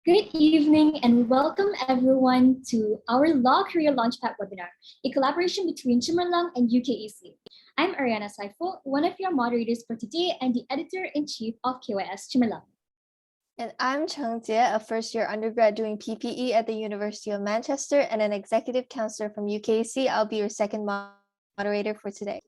Good evening and welcome everyone to our Law Career Launchpad webinar, a collaboration between Cemerlang and UKEC. I'm Ariana Saifo, one of your moderators for today and the editor-in-chief of KYS Cemerlang. And I'm Cheng Jie, a first-year undergrad doing PPE at the University of Manchester and an executive counselor from UKEC. I'll be your second moderator for today.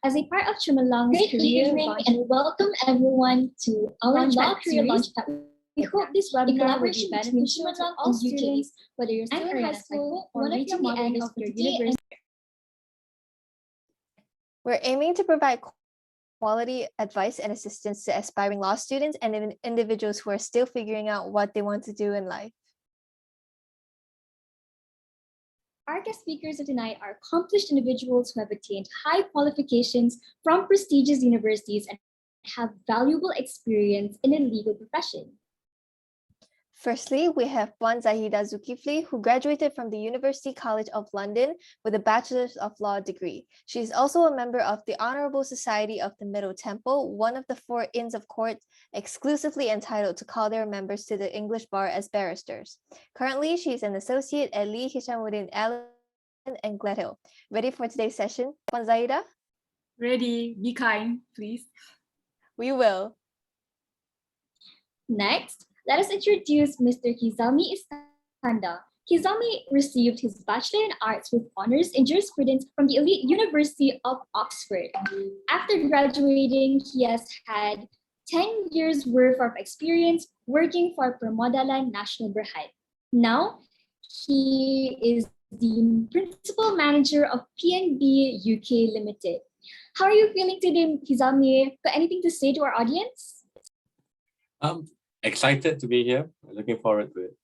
As a part of Cemerlang's career evening and welcome everyone to our Law Career Launchpad. We hope this webinar will be beneficial to all students, whether you're still in high school or reaching the end of your university. We're aiming to provide quality advice and assistance to aspiring law students and individuals who are still figuring out what they want to do in life. Our guest speakers of tonight are accomplished individuals who have attained high qualifications from prestigious universities and have valuable experience in the legal profession. Firstly, we have Zahidah Zulkifly, who graduated from the University College of London with a Bachelor of Laws degree. She is also a member of the Honourable Society of the Middle Temple, one of the 4 Inns of Court exclusively entitled to call their members to the English bar as barristers. Currently, she is an associate at Lee Hishammuddin Allen Gledhill. Ready for today's session, Zahidah? Ready. Be kind, please. We will. Next, let us introduce Mr. Hizami Iskandar. Hizami received his Bachelor in Arts with honors in Jurisprudence from the elite University of Oxford. After graduating, he has had 10 years worth of experience working for Permodalan Nasional Berhad. Now, he is the Principal Manager of PNB UK Limited. How are you feeling today, Hizami? Got anything to say to our audience? Excited to be here. Looking forward to it.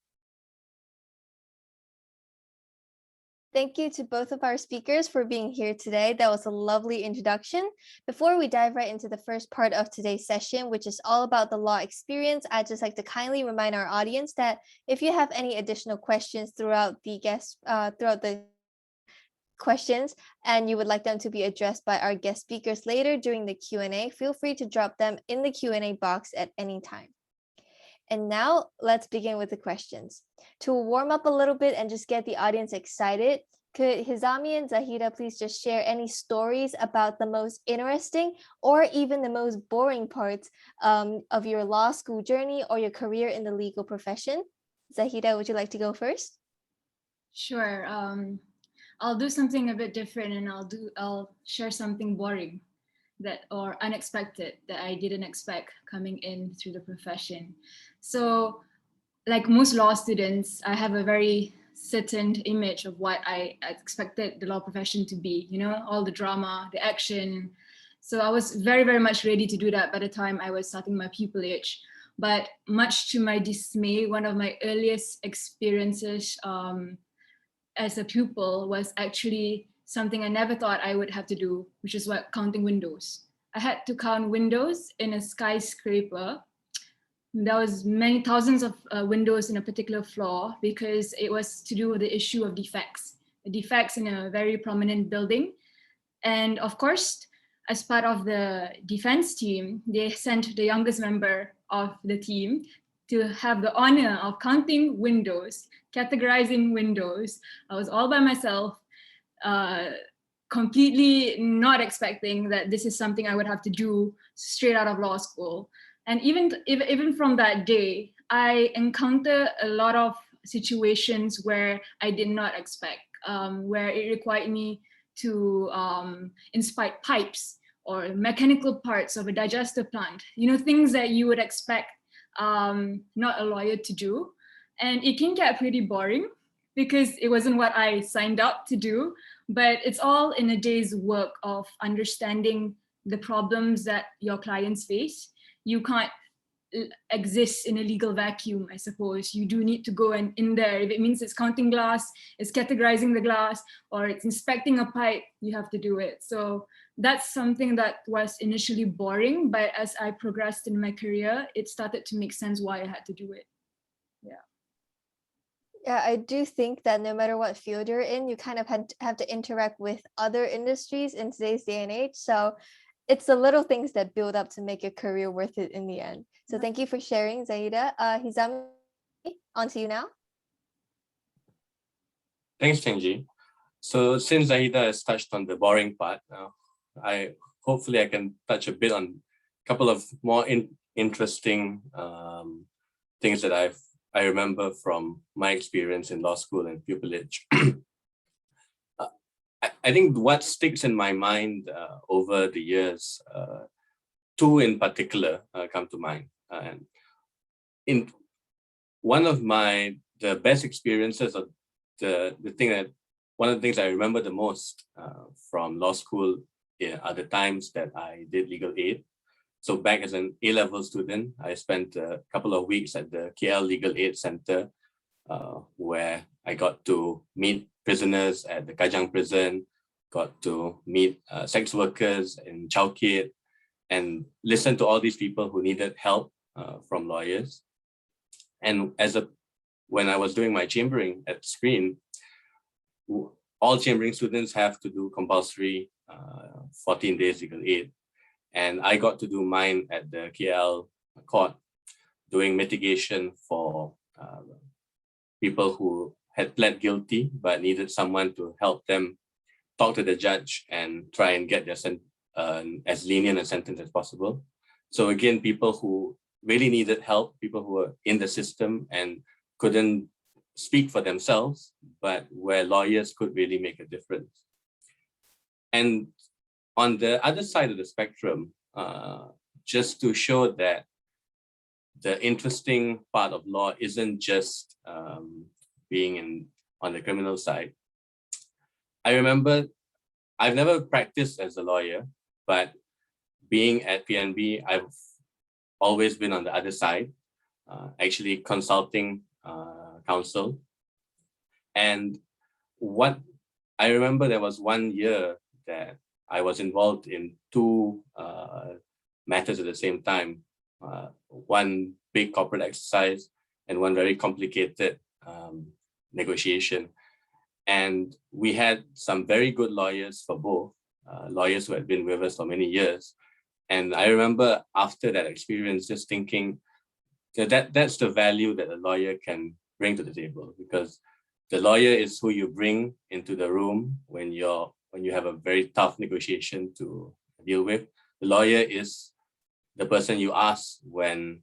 Thank you to both of our speakers for being here today. That was a lovely introduction. Before we dive right into the first part of today's session, which is all about the law experience, I'd just like to kindly remind our audience that if you have any additional questions throughout the questions and you would like them to be addressed by our guest speakers later during the Q&A, feel free to drop them in the Q&A box at any time. And now let's begin with the questions. To warm up a little bit and just get the audience excited, could Hizami and Zahidah please just share any stories about the most interesting or even the most boring parts of your law school journey or your career in the legal profession? Zahidah, would you like to go first? Sure. I'll do something a bit different and I'll share something boring or unexpected that I didn't expect coming in through the profession. So like most law students, I have a very certain image of what I expected the law profession to be, all the drama, the action. So I was very, very much ready to do that by the time I was starting my pupillage. But much to my dismay, one of my earliest experiences as a pupil was actually something I never thought I would have to do, which is counting windows. I had to count windows in a skyscraper. There was many thousands of windows in a particular floor because it was to do with the issue of defects in a very prominent building. And of course, as part of the defense team, they sent the youngest member of the team to have the honor of counting windows, categorizing windows. I was all by myself, completely not expecting that this is something I would have to do straight out of law school. And even from that day, I encountered a lot of situations where I did not expect, where it required me to inspect pipes or mechanical parts of a digester plant, things that you would expect not a lawyer to do. And it can get pretty boring because it wasn't what I signed up to do, but it's all in a day's work of understanding the problems that your clients face. You can't exist in a legal vacuum, I suppose. You do need to go in there. If it means it's counting glass, it's categorizing the glass, or it's inspecting a pipe, you have to do it. So that's something that was initially boring, but as I progressed in my career, it started to make sense why I had to do it. Yeah, I do think that no matter what field you're in, you kind of have to interact with other industries in today's day and age. So it's the little things that build up to make your career worth it in the end. So thank you for sharing, Zahidah. Hizami, on to you now. Thanks, Chenji. So since Zahidah has touched on the boring part, hopefully I can touch a bit on a couple of more interesting things that I remember from my experience in law school and pupillage. I think what sticks in my mind over the years, two in particular come to mind. And in one of the best experiences of one of the things I remember the most from law school are the times that I did legal aid. So back as an A-level student, I spent a couple of weeks at the KL Legal Aid Center, where I got to meet prisoners at the Kajang prison, got to meet sex workers in Chowkit, and listen to all these people who needed help from lawyers. And when I was doing my chambering at screen, all chambering students have to do compulsory 14 days legal aid. And I got to do mine at the KL court, doing mitigation for people who had pled guilty but needed someone to help them talk to the judge and try and get their as lenient a sentence as possible. So again, people who really needed help, people who were in the system and couldn't speak for themselves, but where lawyers could really make a difference. And on the other side of the spectrum, just to show that the interesting part of law isn't just being on the criminal side. I remember I've never practiced as a lawyer, but being at PNB, I've always been on the other side, actually consulting counsel. And what I remember, there was one year that I was involved in two matters at the same time, one big corporate exercise and one very complicated negotiation. And we had some very good lawyers for both, lawyers who had been with us for many years. And I remember after that experience, just thinking that's the value that a lawyer can bring to the table, because the lawyer is who you bring into the room when you have a very tough negotiation to deal with. The lawyer is the person you ask when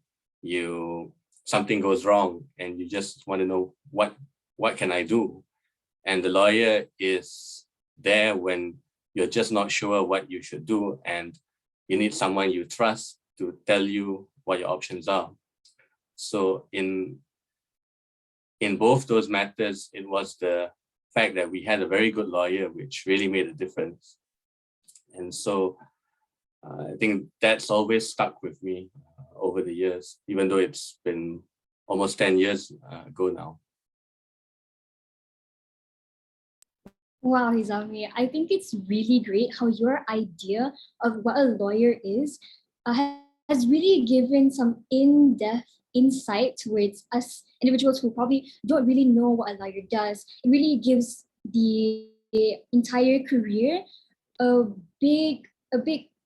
something goes wrong and you just want to know what can I do? And the lawyer is there when you're just not sure what you should do and you need someone you trust to tell you what your options are. So in both those matters, it was the fact that we had a very good lawyer which really made a difference. And so I think that's always stuck with me over the years, even though it's been almost 10 years ago now. Wow, Hizami, I think it's really great how your idea of what a lawyer is has really given some in-depth insight towards us individuals who probably don't really know what a lawyer does. It really gives the entire career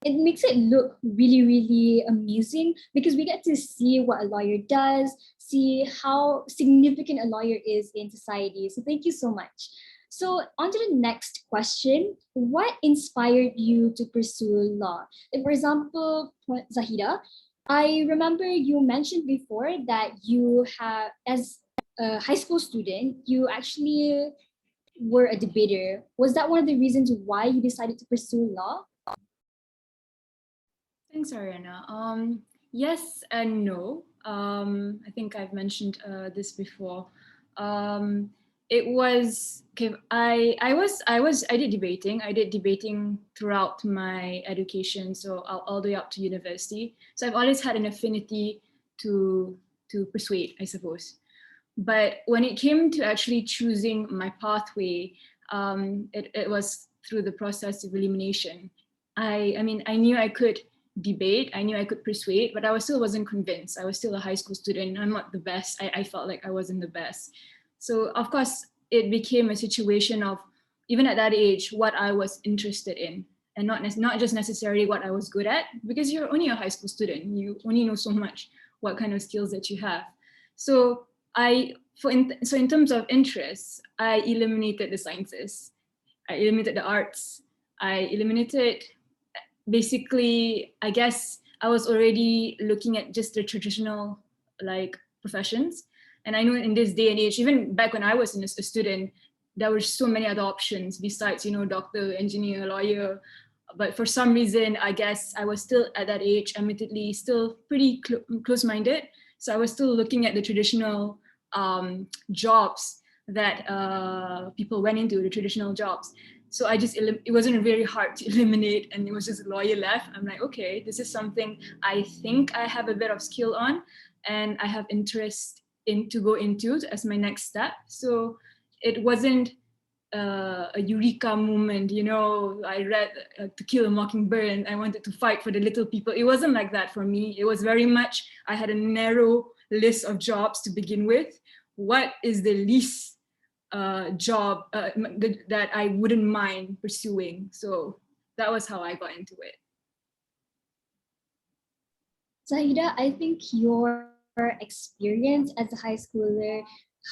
it makes it look really, really amusing, because we get to see what a lawyer does, see how significant a lawyer is in society. So thank you so much. So on to the next question. What inspired you to pursue law? For example, Zahidah, I remember you mentioned before that you have, as a high school student, you actually were a debater. Was that one of the reasons why you decided to pursue law? Thanks, Ariana. Yes and no. I think I've mentioned this before. It was okay. I did debating. I did debating throughout my education, so all the way up to university. So I've always had an affinity to persuade, I suppose. But when it came to actually choosing my pathway, it was through the process of elimination. I knew I could debate, I knew I could persuade, but I still wasn't convinced. I was still a high school student. I'm not the best. I felt like I wasn't the best. So of course, it became a situation of, even at that age, what I was interested in. and not just necessarily what I was good at, because you're only a high school student. You only know so much what kind of skills that you have. So in terms of interests, I eliminated the sciences, I eliminated the arts, I eliminated, basically, I guess I was already looking at just the traditional like professions. And I know in this day and age, even back when I was a student, there were so many other options besides, doctor, engineer, lawyer. But for some reason, I guess I was still at that age, admittedly, still pretty close-minded. So I was still looking at the traditional jobs that people went into, the traditional jobs. So it wasn't very hard to eliminate, and it was just lawyer left. I'm like, okay, this is something I think I have a bit of skill on, and I have interest to go into as my next step. So it wasn't a eureka moment, I read To Kill a Mockingbird and I wanted to fight for the little people. It wasn't like that for me. It was very much, I had a narrow list of jobs to begin with. What is the least job that I wouldn't mind pursuing? So that was how I got into it. Zahidah, I think your experience as a high schooler,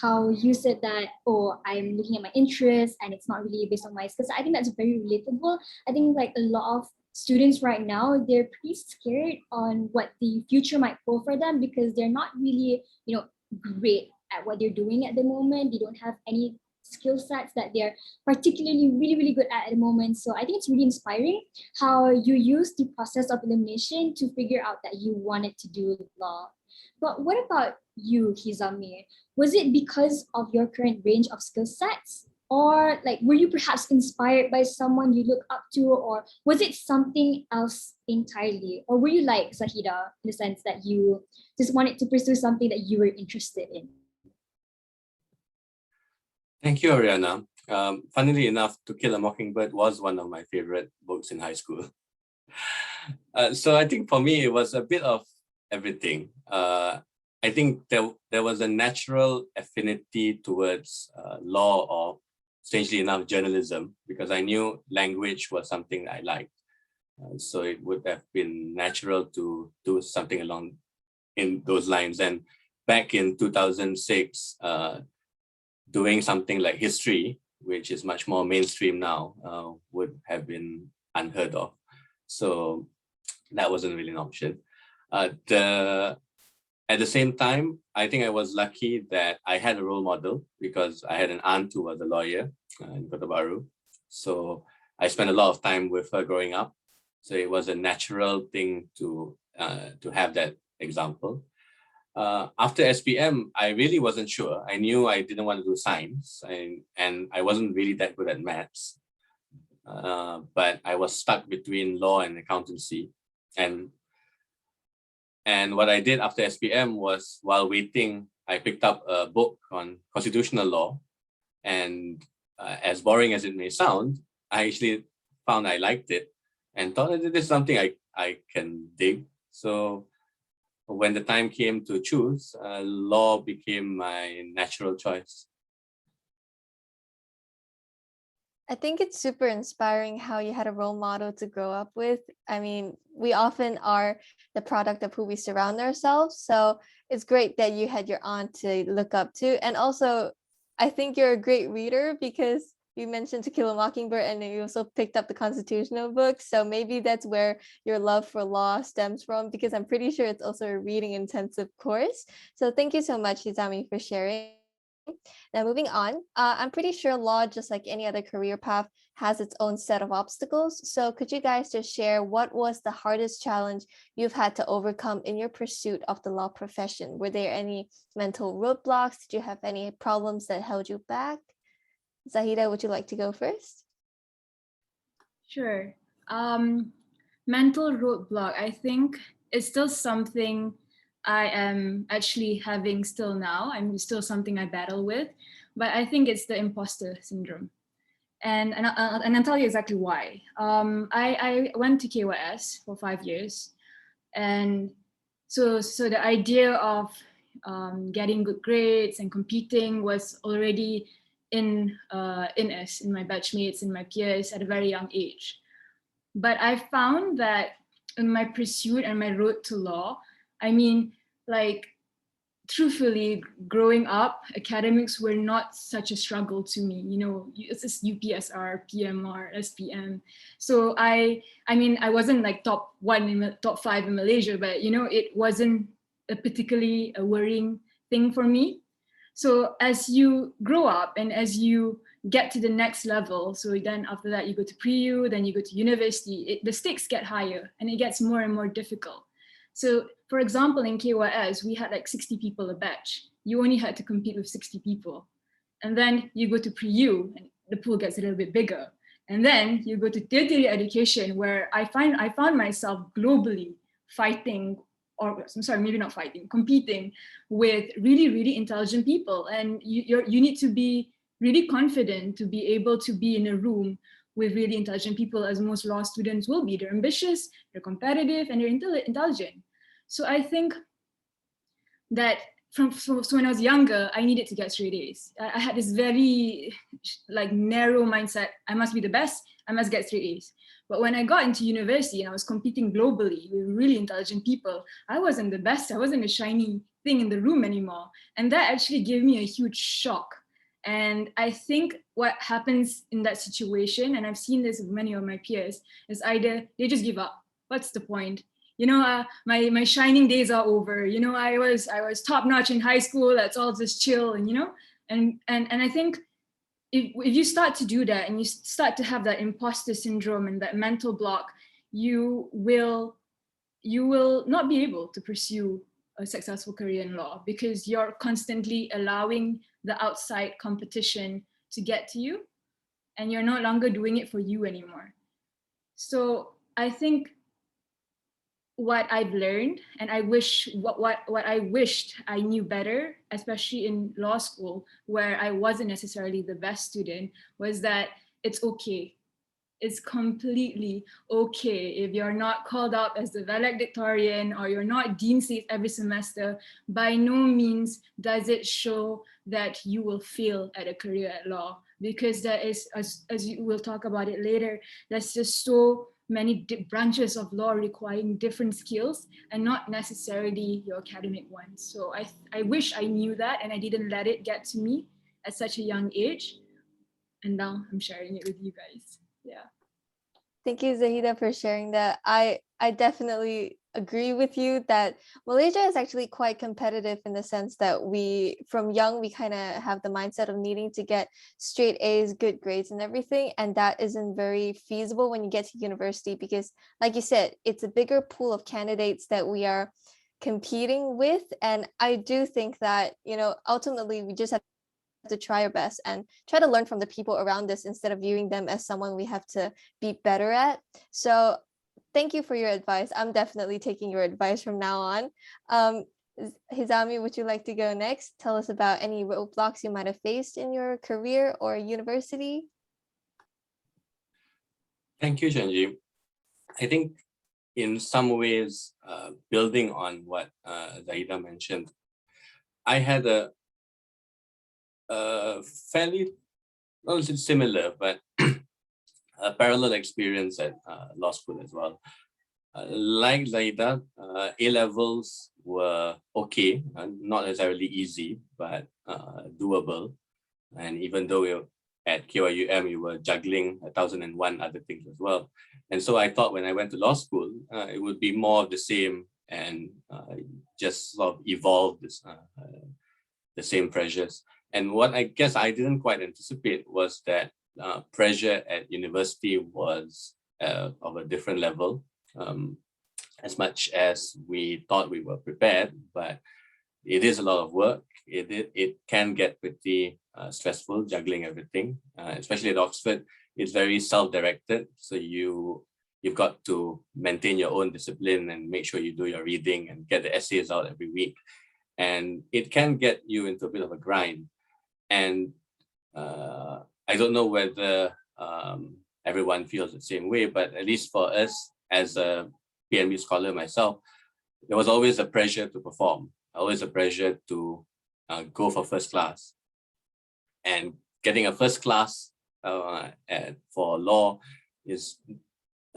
how you said that, oh, I'm looking at my interests and it's not really based on my skills, I think that's very relatable. I think like a lot of students right now, they're pretty scared on what the future might hold for them because they're not really, great at what they're doing at the moment. They don't have any skill sets that they're particularly really good at the moment. So I think it's really inspiring how you use the process of elimination to figure out that you wanted to do law. But what about you, Hizami? Was it because of your current range of skill sets? Or like, were you perhaps inspired by someone you look up to? Or was it something else entirely? Or were you like Zahidah in the sense that you just wanted to pursue something that you were interested in? Thank you, Ariana. Funnily enough, To Kill a Mockingbird was one of my favorite books in high school. So I think for me, it was a bit of everything. I think there was a natural affinity towards law, or strangely enough, journalism, because I knew language was something I liked. So it would have been natural to do something along in those lines. And back in 2006, doing something like history, which is much more mainstream now, would have been unheard of. So that wasn't really an option. At the same time, I think I was lucky that I had a role model because I had an aunt who was a lawyer in Kota Baru. So I spent a lot of time with her growing up. So it was a natural thing to have that example. After SPM, I really wasn't sure. I knew I didn't want to do science, and I wasn't really that good at maths. But I was stuck between law and accountancy. And what I did after SPM was, while waiting, I picked up a book on constitutional law. And as boring as it may sound, I actually found I liked it and thought that this is something I can dig. So when the time came to choose, law became my natural choice. I think it's super inspiring how you had a role model to grow up with. I mean, we often are the product of who we surround ourselves. So it's great that you had your aunt to look up to. And also, I think you're a great reader because you mentioned To Kill a Mockingbird and you also picked up the constitutional book. So maybe that's where your love for law stems from, because I'm pretty sure it's also a reading intensive course. So thank you so much, Hizami, for sharing. Now, moving on, I'm pretty sure law, just like any other career path, has its own set of obstacles. So could you guys just share what was the hardest challenge you've had to overcome in your pursuit of the law profession? Were there any mental roadblocks? Did you have any problems that held you back? Zahidah, would you like to go first? Sure. Mental roadblock, I think it's still something I am actually having still now. I'm still something I battle with, but I think it's the imposter syndrome. And I'll tell you exactly why. I went to KYS for 5 years. And so the idea of getting good grades and competing was already in us, in my batchmates, in my peers at a very young age. But I found that in my pursuit and my road to law, I mean, like, truthfully, growing up, academics were not such a struggle to me. You know, it's just UPSR, PMR, SPM. So I mean, I wasn't like top 5 in Malaysia, but you know, it wasn't a particularly a worrying thing for me. So as you grow up and as you get to the next level, so then after that you go to pre-U, then you go to university, the stakes get higher and it gets more and more difficult. So for example, in KYS, we had like 60 people a batch. You only had to compete with 60 people. And then you go to pre-U and the pool gets a little bit bigger. And then you go to tertiary education where I found myself globally fighting, or I'm sorry, maybe not fighting, competing with really, really intelligent people. And you need to be really confident to be able to be in a room with really intelligent people, as most law students will be. They're ambitious, they're competitive, and they're intelligent. So I think that so when I was younger, I needed to get straight A's. I had this very like narrow mindset. I must be the best, I must get straight A's. But when I got into university and I was competing globally with really intelligent people, I wasn't the best. I wasn't a shiny thing in the room anymore. And that actually gave me a huge shock. And I think what happens in that situation, and I've seen this with many of my peers, is either they just give up. What's the point? You know, my shining days are over. You know, I was top notch in high school. Let's all just chill, and you know, and I think if you start to do that and you start to have that imposter syndrome and that mental block, you will not be able to pursue a successful career in law because you're constantly allowing the outside competition to get to you and you're no longer doing it for you anymore. So I think what I've learned, and I wish what I wished I knew better, especially in law school, where I wasn't necessarily the best student, was that it's okay. It's completely okay if you're not called up as the valedictorian or you're not dean seat every semester. By no means does it show that you will fail at a career at law, because there is, as you will talk about it later, there's just so many branches of law requiring different skills and not necessarily your academic ones. So I wish I knew that and I didn't let it get to me at such a young age. And now I'm sharing it with you guys. Yeah. Thank you, Zahidah, for sharing that. I definitely agree with you that Malaysia is actually quite competitive in the sense that from young, we kind of have the mindset of needing to get straight A's, good grades and everything. And that isn't very feasible when you get to university because, like you said, it's a bigger pool of candidates that we are competing with. And I do think that, you know, ultimately we just have to try our best and try to learn from the people around us instead of viewing them as someone we have to be better at. So thank you for your advice. I'm definitely taking your advice from now on. Hizami, would you like to go next? Tell us about any roadblocks you might have faced in your career or university. Thank you, Shanji. I think in some ways, building on what Zahidah mentioned, I had a fairly, not similar, but a parallel experience at law school as well. Like Zahidah, A-levels were okay, not necessarily easy, but doable. And even though at KYUM, you were juggling 1,001 other things as well. And so I thought when I went to law school, it would be more of the same and just sort of evolve this, the same pressures. And what I guess I didn't quite anticipate was that pressure at university was of a different level. As much as we thought we were prepared, but it is a lot of work. It can get pretty stressful juggling everything, especially at Oxford. It's very self-directed, so you've got to maintain your own discipline and make sure you do your reading and get the essays out every week. And it can get you into a bit of a grind. And I don't know whether everyone feels the same way, but at least for us as a PNB scholar myself, there was always a pressure to perform, always a pressure to go for first class. And getting a first class for law is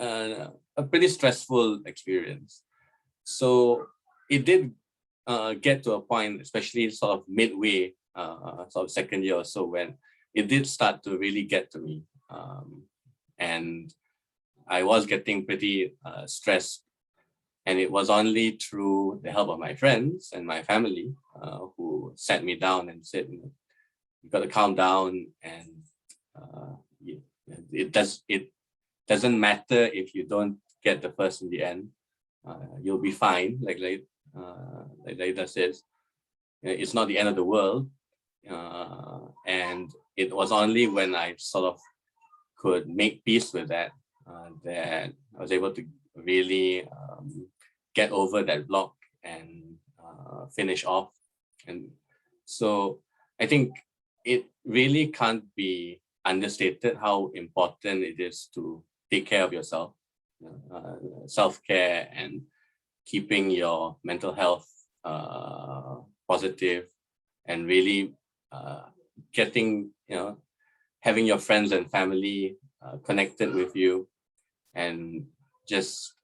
a pretty stressful experience. So it did get to a point, especially sort of midway, sort of second year or so, when it did start to really get to me. And I was getting pretty stressed. And it was only through the help of my friends and my family who sat me down and said, you've got to calm down, and it doesn't matter if you don't get the first in the end. You'll be fine, like Zahidah says. It's not the end of the world. And it was only when I sort of could make peace with that that I was able to really get over that block and finish off. And so I think it really can't be understated how important it is to take care of yourself, self-care, and keeping your mental health positive, and really getting, having your friends and family connected with you, and just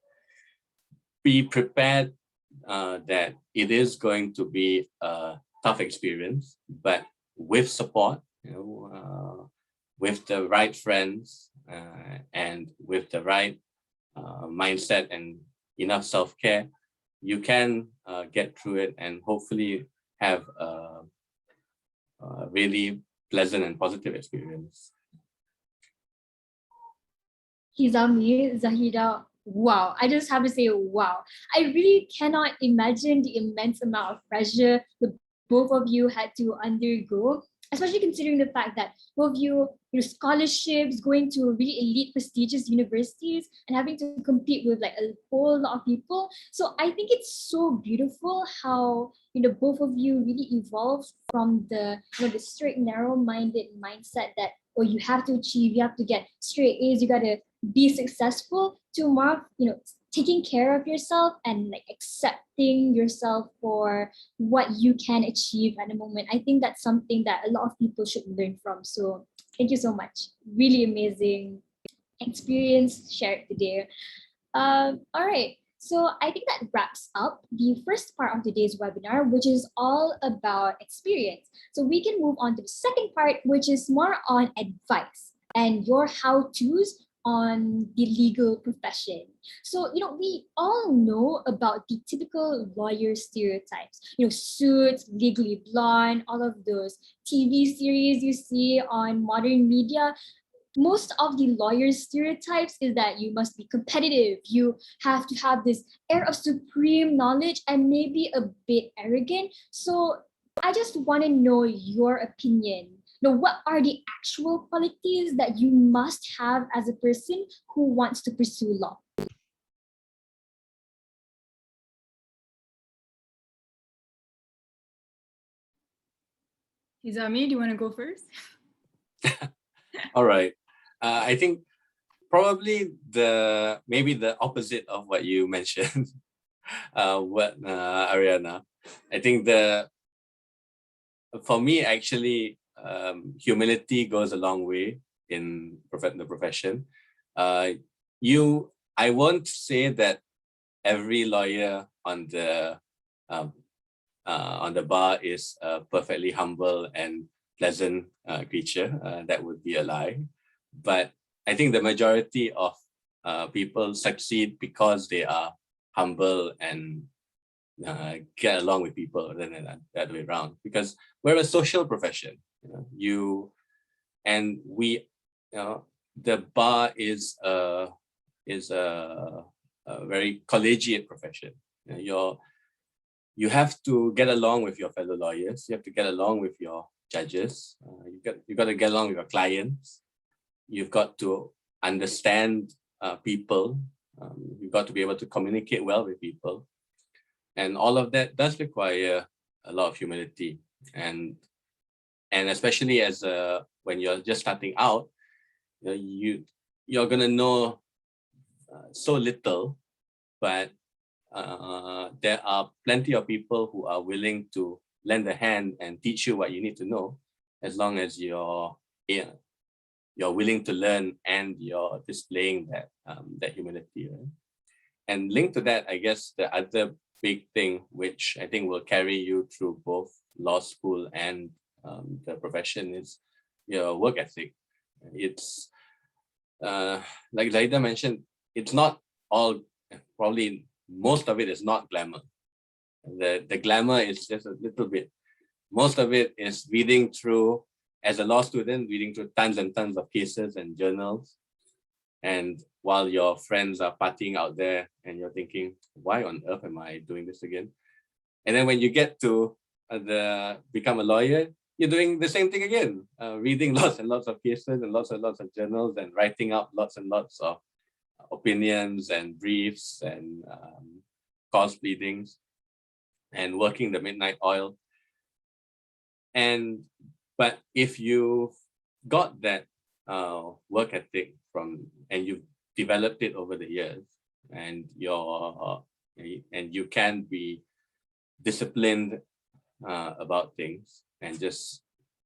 be prepared that it is going to be a tough experience, but with support, with the right friends and with the right mindset and enough self-care, you can get through it and hopefully have a really pleasant and positive experience. Hizami, Zahidah, wow. I just have to say, wow. I really cannot imagine the immense amount of pressure the both of you had to undergo, especially considering the fact that both of you, scholarships, going to really elite prestigious universities, and having to compete with like a whole lot of people. So I think it's so beautiful how both of you really evolved from the the strict, narrow-minded mindset that you have to achieve, you have to get straight A's, you gotta be successful, to more taking care of yourself and like accepting yourself for what you can achieve at the moment. I think that's something that a lot of people should learn from. So thank you so much. Really amazing experience shared today. All right. So I think that wraps up the first part of today's webinar, which is all about experience. So we can move on to the second part, which is more on advice and your how-tos on the legal profession. So, we all know about the typical lawyer stereotypes, suits, legally blonde, all of those TV series you see on modern media. Most of the lawyers' stereotypes is that you must be competitive, you have to have this air of supreme knowledge, and maybe a bit arrogant. So I just want to know your opinion. What are the actual qualities that you must have as a person who wants to pursue law? Hizami, do you want to go first? All right. I think probably maybe the opposite of what you mentioned, Ariana. I think for me, actually, humility goes a long way in the profession. I won't say that every lawyer on the bar is a perfectly humble and pleasant creature. That would be a lie. But I think the majority of people succeed because they are humble and get along with people, rather than that way around. Because we're a social profession. The bar is a very collegiate profession. You have to get along with your fellow lawyers. You have to get along with your judges. You've got to get along with your clients. You've got to understand people. You've got to be able to communicate well with people. And all of that does require a lot of humility. And especially when you're just starting out, you're gonna know so little, but there are plenty of people who are willing to lend a hand and teach you what you need to know, as long as you're willing to learn and you're displaying that humility. criteria. And linked to that, I guess the other big thing, which I think will carry you through both law school and the profession, is your work ethic. It's like Zahidah mentioned, it's not all, probably most of it is not glamour. The glamour is just a little bit. Most of it is reading through, as a law student, reading through tons and tons of cases and journals. And while your friends are partying out there and you're thinking, why on earth am I doing this again? And then when you get to become a lawyer, you're doing the same thing again, reading lots and lots of cases and lots of journals and writing out lots and lots of opinions and briefs and cause pleadings and working the midnight oil. But if you've got that work ethic and you've developed it over the years, and you can be disciplined about things and just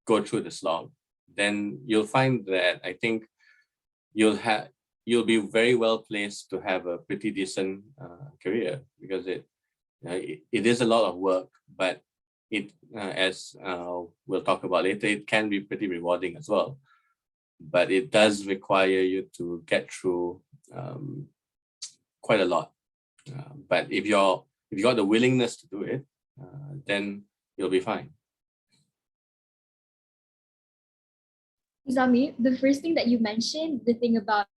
go through the slog, then you'll find that I think you'll be very well placed to have a pretty decent career, because it is a lot of work, but it as we'll talk about later, it can be pretty rewarding as well. But it does require you to get through quite a lot. But if you got the willingness to do it, then you'll be fine. Hizami, the first thing that you mentioned, the thing about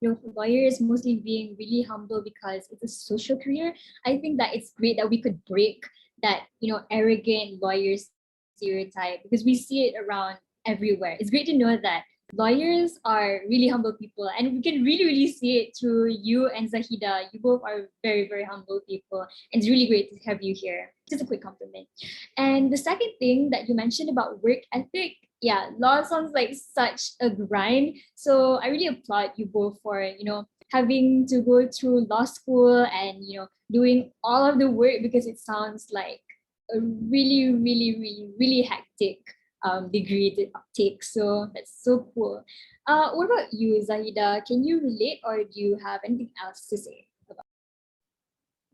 lawyers mostly being really humble because it's a social career, I think that it's great that we could break that arrogant lawyer stereotype, because we see it around everywhere. It's great to know that lawyers are really humble people, and we can really see it through you and Zahidah. You both are very, very humble people, and it's really great to have you here. Just a quick compliment. And the second thing that you mentioned about work ethic, yeah, law sounds like such a grind. So I really applaud you both for having to go through law school and doing all of the work, because it sounds like a really hectic degree to take. So that's so cool. What about you, Zahidah? Can you relate, or do you have anything else to say about it?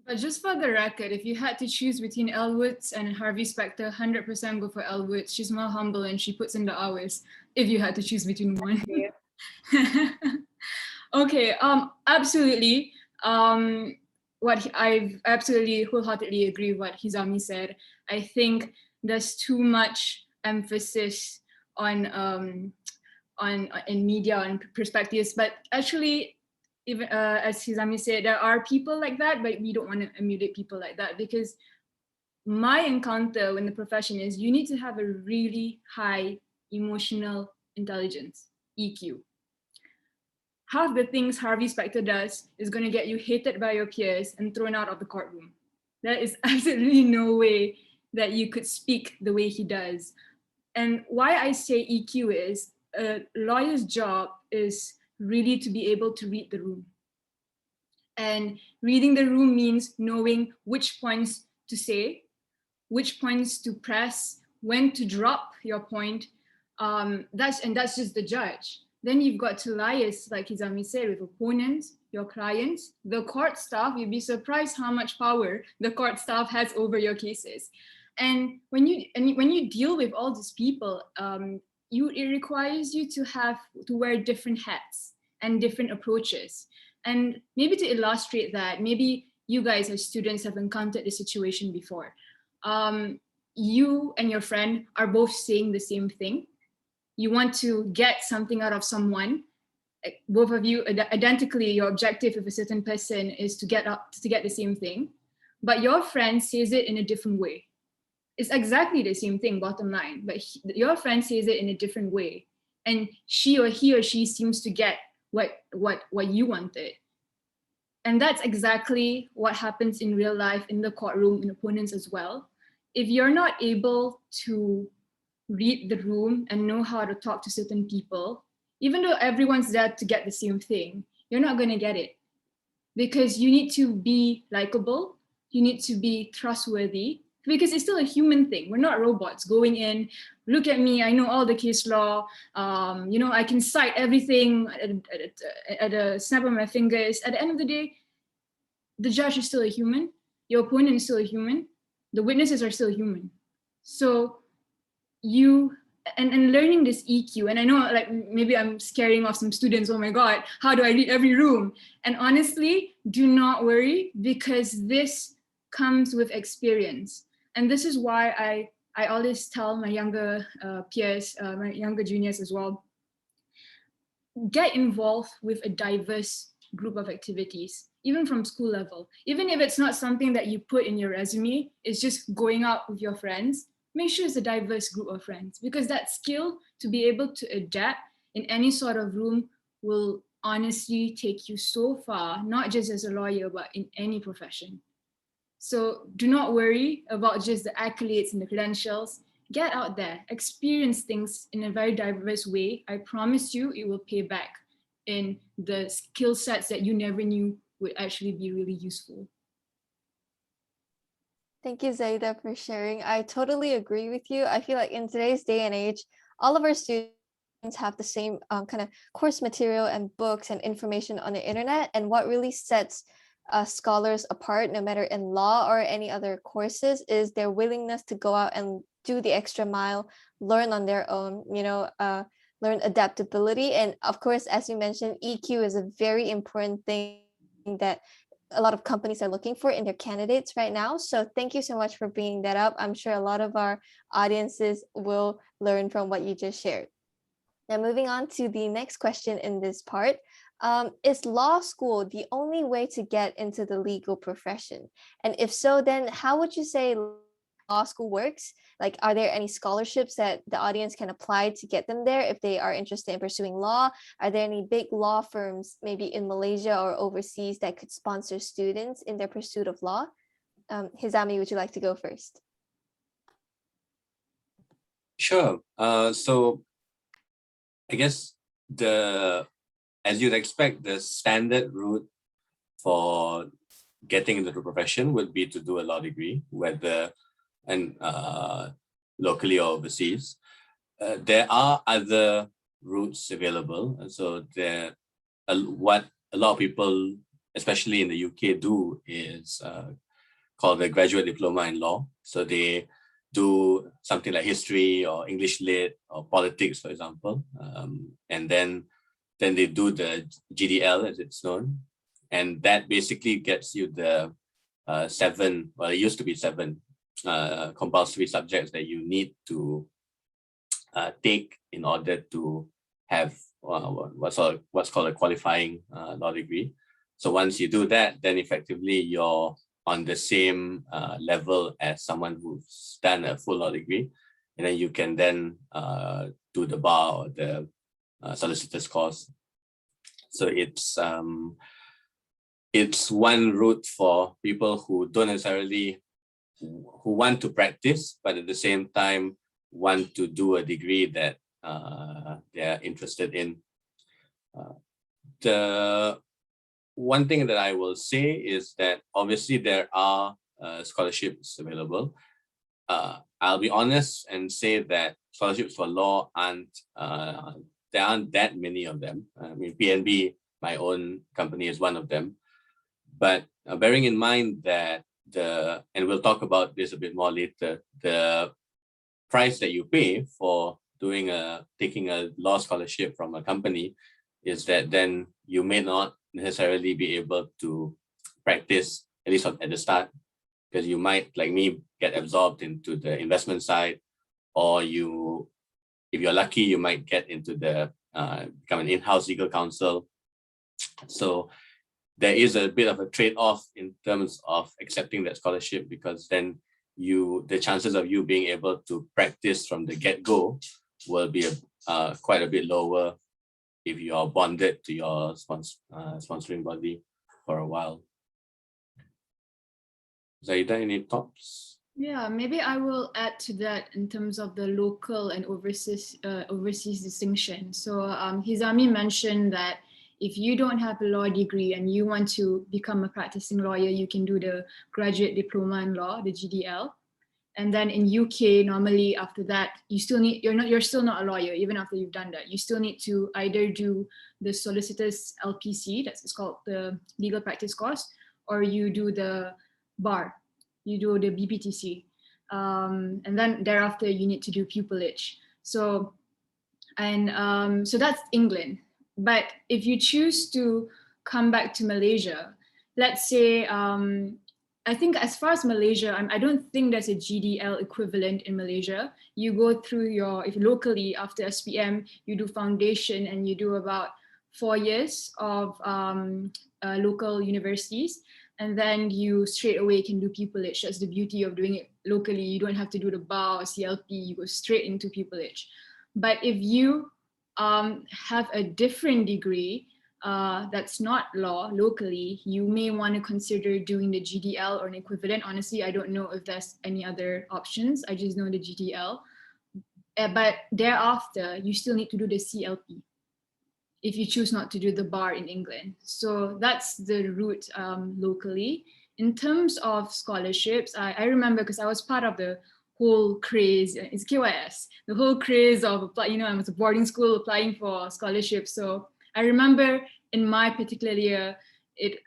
But just for the record, if you had to choose between Elwood and Harvey Specter, 100% go for Elwood. She's more humble and she puts in the hours. If you had to choose between one. Okay, absolutely. What I absolutely wholeheartedly agree with what Hizami said. I think there's too much emphasis on in media and perspectives, but actually, even as Hizami said, there are people like that, but we don't want to emulate people like that, because my encounter in the profession is you need to have a really high emotional intelligence, EQ. Half the things Harvey Specter does is going to get you hated by your peers and thrown out of the courtroom. There is absolutely no way that you could speak the way he does. And why I say EQ is a lawyer's job is really to be able to read the room. And reading the room means knowing which points to say, which points to press, when to drop your point. That's just the judge. Then you've got to liaise, like Hizami said, with opponents, your clients, the court staff. You'd be surprised how much power the court staff has over your cases. And when you deal with all these people, it requires you to wear different hats and different approaches. And maybe to illustrate that, maybe you guys as students have encountered this situation before. You and your friend are both saying the same thing. You want to get something out of someone. Both of you identically, your objective of a certain person is to get the same thing, but your friend says it in a different way. It's exactly the same thing, bottom line, but your friend says it in a different way, and he or she seems to get what you wanted. And that's exactly what happens in real life, in the courtroom, in opponents as well. If you're not able to read the room and know how to talk to certain people, even though everyone's there to get the same thing, you're not going to get it, because you need to be likable, you need to be trustworthy, because it's still a human thing. We're not robots going in, look at me, I know all the case law, I can cite everything at a snap of my fingers. At the end of the day, the judge is still a human, your opponent is still a human, the witnesses are still human. So and learning this EQ, and I know like maybe I'm scaring off some students, oh my God, how do I read every room? And honestly, do not worry, because this comes with experience. And this is why I always tell my younger peers, my younger juniors as well, get involved with a diverse group of activities, even from school level. Even if it's not something that you put in your resume, it's just going out with your friends, make sure it's a diverse group of friends, because that skill to be able to adapt in any sort of room will honestly take you so far, not just as a lawyer, but in any profession. So do not worry about just the accolades and the credentials. Get out there, experience things in a very diverse way. I promise you it will pay back in the skill sets that you never knew would actually be really useful. Thank you, Zahidah, for sharing. I totally agree with you. I feel like in today's day and age, all of our students have the same kind of course material and books and information on the internet. And what really sets scholars apart, no matter in law or any other courses, is their willingness to go out and do the extra mile, learn on their own, learn adaptability. And of course, as you mentioned, EQ is a very important thing that a lot of companies are looking for in their candidates right now. So thank you so much for bringing that up. I'm sure a lot of our audiences will learn from what you just shared. Now, moving on to the next question in this part. Is law school the only way to get into the legal profession? And if so, then how would you say law school works? Like, are there any scholarships that the audience can apply to get them there if they are interested in pursuing law? Are there any big law firms, maybe in Malaysia or overseas, that could sponsor students in their pursuit of law? Hizami, would you like to go first? Sure. So I guess as you'd expect, the standard route for getting into the profession would be to do a law degree, whether locally or overseas. There are other routes available. And so what a lot of people, especially in the UK, do is called the graduate diploma in law. So they do something like history or English lit or politics, for example. And then they do the GDL, as it's known. And that basically gets you the it used to be seven compulsory subjects that you need to take in order to have what's called a qualifying law degree. So once you do that, then effectively you're on the same level as someone who's done a full law degree. And then you can then do the bar or the solicitor's course. So it's one route for people who don't necessarily who want to practice, but at the same time want to do a degree that they're interested in. The one thing that I will say is that obviously there are scholarships available. I'll be honest and say that scholarships for law there aren't that many of them. I mean, PNB, my own company, is one of them. But bearing in mind that and we'll talk about this a bit more later, the price that you pay for taking a law scholarship from a company is that then you may not necessarily be able to practice, at least at the start, because you might, like me, get absorbed into the investment side, or if you're lucky, you might get into become an in-house legal counsel. So there is a bit of a trade-off in terms of accepting that scholarship, because then the chances of you being able to practice from the get-go will be quite a bit lower if you are bonded to your sponsoring body for a while. Zahidah, any thoughts? Yeah, maybe I will add to that in terms of the local and overseas distinction. So Hizami mentioned that if you don't have a law degree and you want to become a practicing lawyer, you can do the graduate diploma in law, the GDL. And then in UK, normally after that, you still need, you're still not a lawyer, even after you've done that. You still need to either do the solicitor's LPC, it's called the legal practice course, or you do the bar, you do the BPTC. And then thereafter you need to do pupillage. So that's England. But if you choose to come back to Malaysia, let's say, I think as far as Malaysia, I don't think there's a GDL equivalent in Malaysia. You go through if locally after SPM, you do foundation and you do about 4 years of local universities. And then you straight away can do pupillage. That's the beauty of doing it locally. You don't have to do the bar or CLP, you go straight into pupillage. But if you have a different degree that's not law locally, you may want to consider doing the GDL or an equivalent. Honestly, I don't know if there's any other options. I just know the GDL. But thereafter, you still need to do the CLP if you choose not to do the bar in England. So that's the route locally. In terms of scholarships, I remember because I was part of the whole craze, it's KYS, the whole craze of, I was a boarding school applying for scholarships. So I remember in my particular year,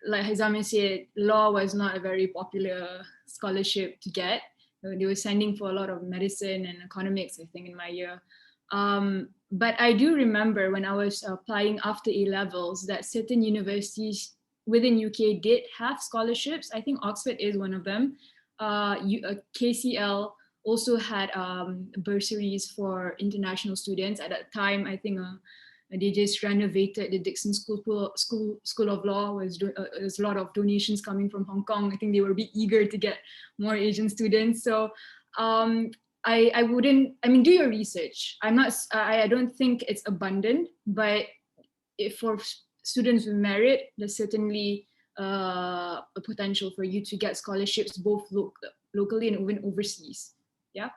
like Hizami said, law was not a very popular scholarship to get. They were sending for a lot of medicine and economics, I think, in my year. But I do remember when I was applying after A-levels that certain universities within UK did have scholarships. I think Oxford is one of them. KCL also had bursaries for international students. At that time, I think they just renovated the Dixon School of Law. There's a lot of donations coming from Hong Kong. I think they were a bit eager to get more Asian students. So I wouldn't, do your research. I don't think it's abundant, but if for students with merit, there's certainly a potential for you to get scholarships both locally and even overseas. Yeah.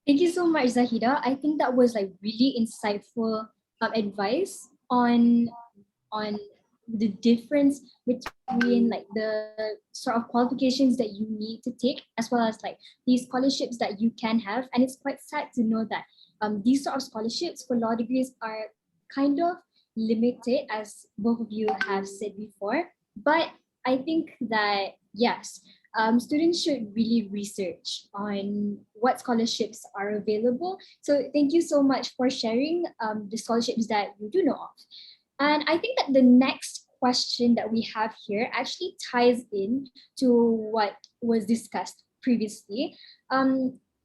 Thank you so much, Zahidah. I think that was like really insightful advice on the difference between like the sort of qualifications that you need to take, as well as like these scholarships that you can have. And it's quite sad to know that these sort of scholarships for law degrees are kind of limited, as both of you have said before. But I think that, yes, students should really research on what scholarships are available. So thank you so much for sharing the scholarships that you do know of. And I think that the next question that we have here actually ties in to what was discussed previously.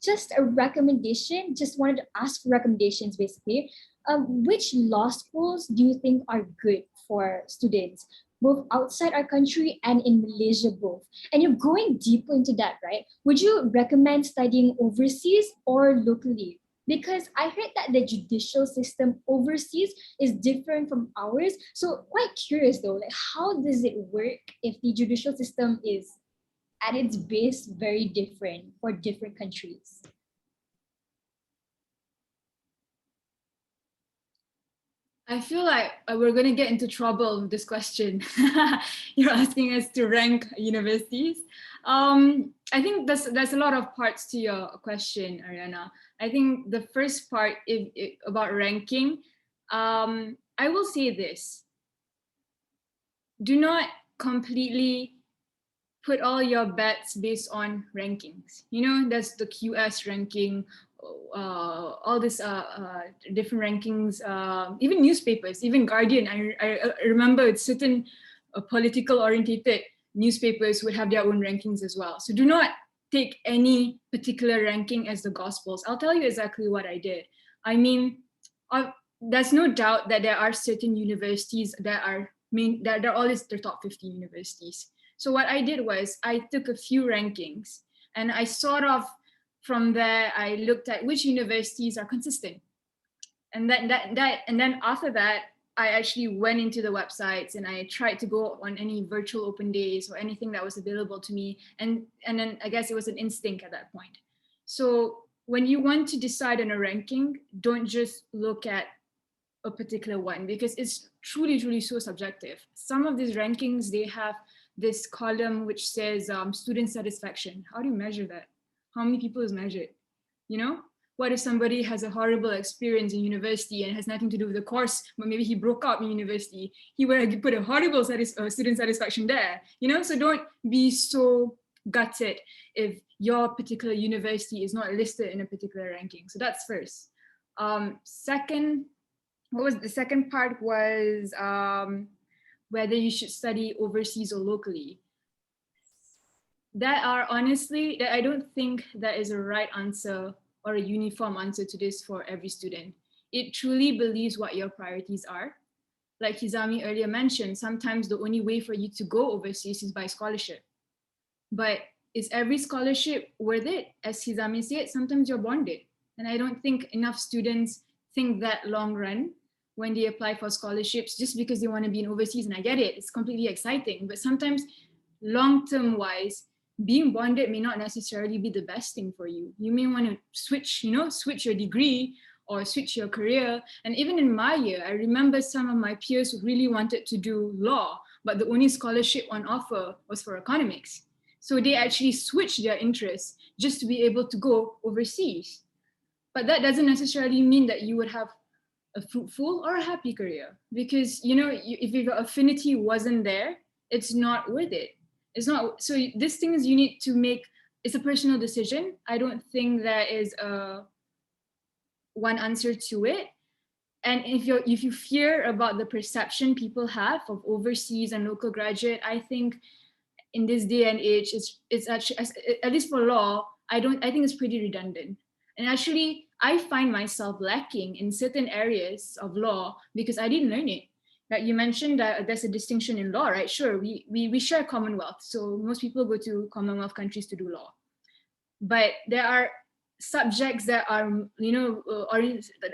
Just a recommendation, just wanted to ask for recommendations basically. Which law schools do you think are good for students, both outside our country and in Malaysia both? And you're going deeper into that, right? Would you recommend studying overseas or locally? Because I heard that the judicial system overseas is different from ours. So quite curious though, like how does it work if the judicial system is at its base very different for different countries? I feel like we're going to get into trouble with this question. You're asking us to rank universities. I think there's a lot of parts to your question, Ariana. I think the first part about ranking, I will say this. Do not completely put all your bets based on rankings. There's the QS ranking, all this different rankings, even newspapers, even Guardian. I remember it's certain political orientated newspapers would have their own rankings as well. So do not take any particular ranking as the gospels. I'll tell you exactly what I did. There's no doubt that there are certain universities that are always the top 50 universities. So what I did was I took a few rankings and I sort of, from there, I looked at which universities are consistent. And then after that, I actually went into the websites and I tried to go on any virtual open days or anything that was available to me. And then I guess it was an instinct at that point. So when you want to decide on a ranking, don't just look at a particular one because it's truly, truly so subjective. Some of these rankings, they have this column which says student satisfaction. How do you measure that? How many people is measured? You know, what if somebody has a horrible experience in university and has nothing to do with the course, but maybe he broke up in university? He would put a horrible student satisfaction there, you know? So don't be so gutted if your particular university is not listed in a particular ranking. So that's first. Second, what was the second part was whether you should study overseas or locally. That are honestly, that I don't think that is a right answer or a uniform answer to this for every student. It truly believes what your priorities are. Like Hizami earlier mentioned, sometimes the only way for you to go overseas is by scholarship. But is every scholarship worth it? As Hizami said, sometimes you're bonded. And I don't think enough students think that long run when they apply for scholarships just because they want to be in overseas. And I get it, it's completely exciting. But sometimes long-term wise, being bonded may not necessarily be the best thing for you. You may want to switch, switch your degree or switch your career. And even in my year, I remember some of my peers who really wanted to do law, but the only scholarship on offer was for economics. So they actually switched their interests just to be able to go overseas. But that doesn't necessarily mean that you would have a fruitful or a happy career, because if your affinity wasn't there, it's not worth it. It's not. So these things you need to make. It's a personal decision. I don't think there is a one answer to it. And if you fear about the perception people have of overseas and local graduate, I think in this day and age, it's actually, at least for law, I think it's pretty redundant. And actually, I find myself lacking in certain areas of law because I didn't learn it. Like you mentioned that there's a distinction in law, right? Sure, we share Commonwealth. So most people go to Commonwealth countries to do law. But there are subjects that are,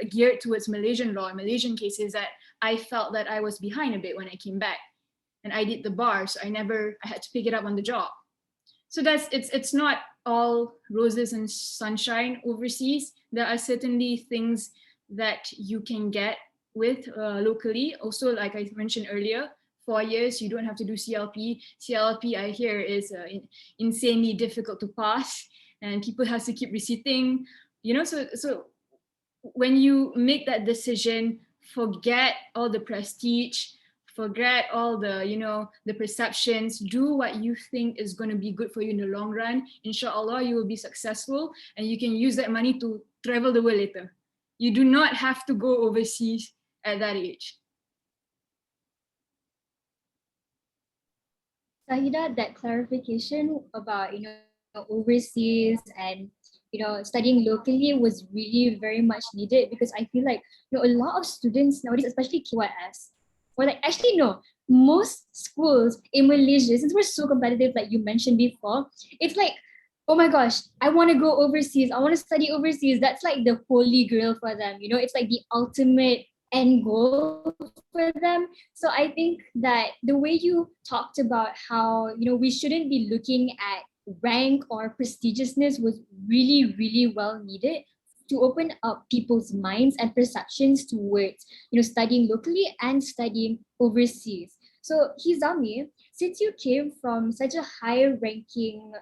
geared towards Malaysian law, Malaysian cases that I felt that I was behind a bit when I came back. And I did the bar, so I had to pick it up on the job. So it's not all roses and sunshine overseas. There are certainly things that you can get with locally. Also, like I mentioned earlier, 4 years, you don't have to do CLP. CLP, I hear, is insanely difficult to pass, and people have to keep receipting. So when you make that decision, forget all the prestige, forget all the the perceptions, do what you think is going to be good for you in the long run. Inshallah, you will be successful and you can use that money to travel the world later. You do not have to go overseas at that age. Zahidah, that clarification about overseas and studying locally was really very much needed, because I feel like a lot of students nowadays, especially QIS, or like actually no, most schools in Malaysia, since we're so competitive, like you mentioned before, it's like, oh my gosh, I want to go overseas, I want to study overseas. That's like the holy grail for them. It's like the ultimate end goal for them. So I think that the way you talked about how we shouldn't be looking at rank or prestigiousness was really, really well needed to open up people's minds and perceptions towards studying locally and studying overseas. So Hizami, since you came from such a high ranking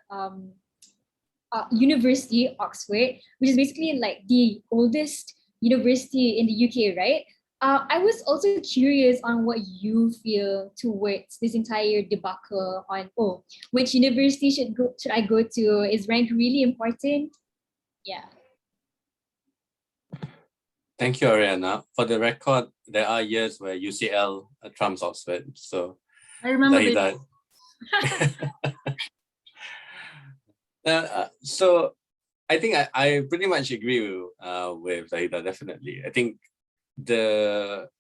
university, Oxford, which is basically like the oldest university in the UK, right? I was also curious on what you feel towards this entire debacle on which university should I go to? Is rank really important? Yeah. Thank you, Ariana. For the record, there are years where UCL trumps Oxford. So I remember so I think I pretty much agree with Zahidah, definitely. I think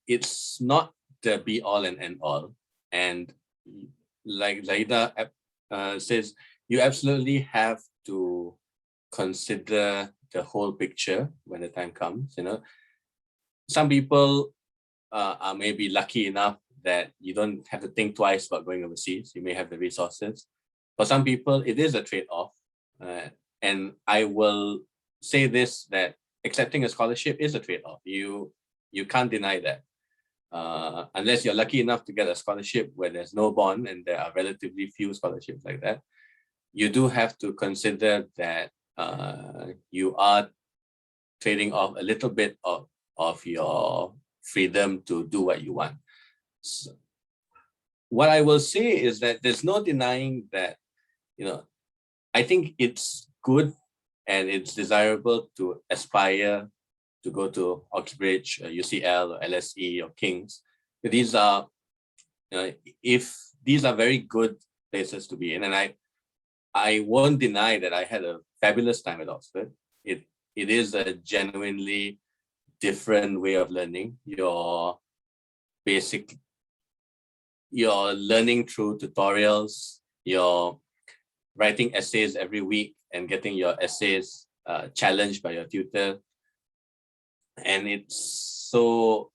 it's not the be all and end all. And like Zahidah says, you absolutely have to consider the whole picture when the time comes. Some people are maybe lucky enough that you don't have to think twice about going overseas. You may have the resources. For some people, it is a trade-off. And I will say this, that accepting a scholarship is a trade-off. You can't deny that. unless you're lucky enough to get a scholarship where there's no bond, and there are relatively few scholarships like that, you do have to consider that you are trading off a little bit of your freedom to do what you want. So what I will say is that there's no denying that, I think it's good and it's desirable to aspire to go to Oxbridge, UCL, or LSE, or King's. These are, if these are very good places to be in, and I won't deny that I had a fabulous time at Oxford. It is a genuinely different way of learning. You're learning through tutorials. You're writing essays every week and getting your essays challenged by your tutor. And there's so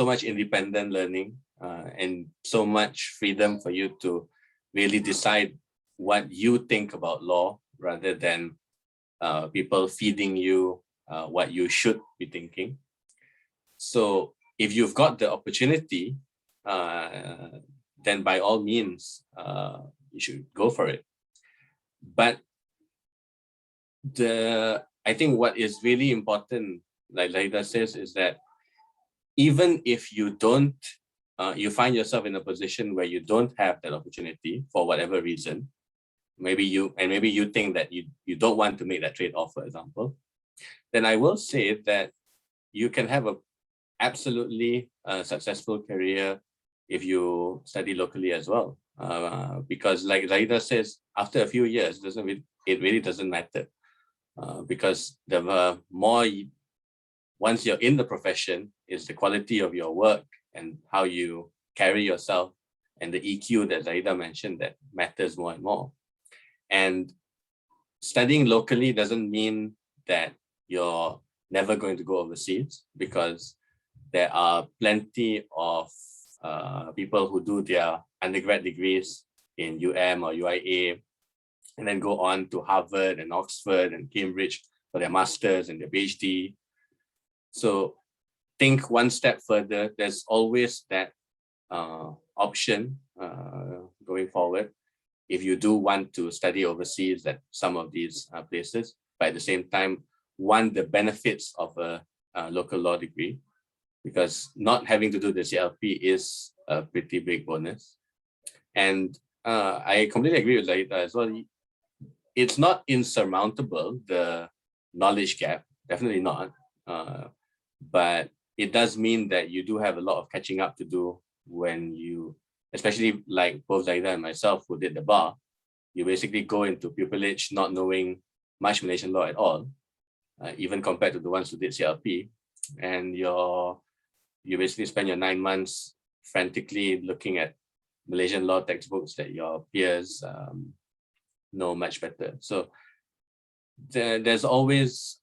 much independent learning and so much freedom for you to really decide what you think about law, rather than people feeding you what you should be thinking. So if you've got the opportunity, then by all means, you should go for it. But I think what is really important, like Zahidah says, is that even if you don't, you find yourself in a position where you don't have that opportunity for whatever reason, maybe you think that you don't want to make that trade-off, for example, then I will say that you can have a absolutely successful career if you study locally as well. Because like Zahidah says, after a few years, it really doesn't matter. Because the more, once you're in the profession, is the quality of your work and how you carry yourself and the EQ that Zahidah mentioned that matters more and more. And studying locally doesn't mean that you're never going to go overseas, because there are plenty of people who do their undergrad degrees in or UIA, and then go on to Harvard and Oxford and Cambridge for their masters and their PhD. So think one step further. There's always that option going forward if you do want to study overseas at some of these places, but at the same time want the benefits of a local law degree, because not having to do the CLP is a pretty big bonus. And I completely agree with Zahidah as well. It's not insurmountable, the knowledge gap, definitely not. But it does mean that you do have a lot of catching up to do when you, especially like both Zahidah and myself who did the bar, you basically go into pupillage not knowing much Malaysian law at all, even compared to the ones who did CLP. And you basically spend your 9 months frantically looking at Malaysian law textbooks that your peers know much better. So there's always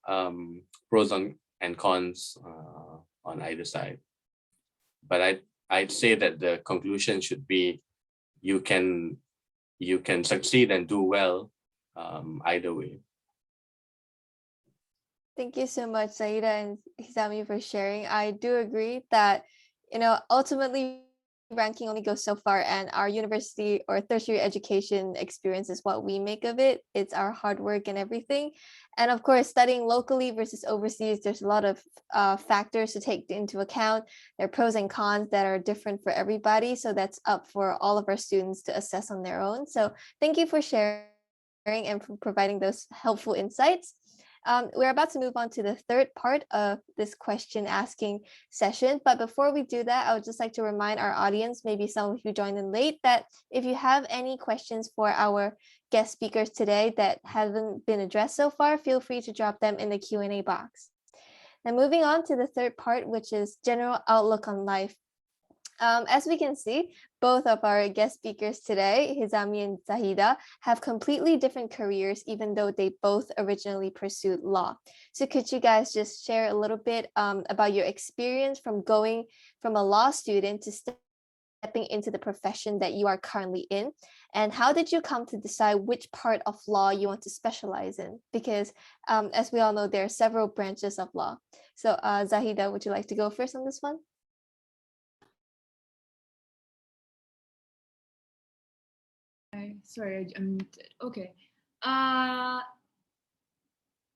pros and cons on either side. But I'd say that the conclusion should be you can succeed and do well either way. Thank you so much, Zahidah and Hizami, for sharing. I do agree that, ultimately ranking only goes so far, and our university or tertiary education experience is what we make of it. It's our hard work and everything. And of course, studying locally versus overseas, there's a lot of factors to take into account. There are pros and cons that are different for everybody. So that's up for all of our students to assess on their own. So thank you for sharing and for providing those helpful insights. We're about to move on to the third part of this question asking session. But before we do that, I would just like to remind our audience, maybe some of you joined in late, that if you have any questions for our guest speakers today that haven't been addressed so far, feel free to drop them in the Q&A box. Now moving on to the third part, which is general outlook on life. As we can see, both of our guest speakers today, Hizami and Zahidah, have completely different careers, even though they both originally pursued law. So could you guys just share a little bit about your experience from going from a law student to stepping into the profession that you are currently in? And how did you come to decide which part of law you want to specialize in? Because as we all know, there are several branches of law. So Zahidah, would you like to go first on this one? sorry, I'm muted. Okay.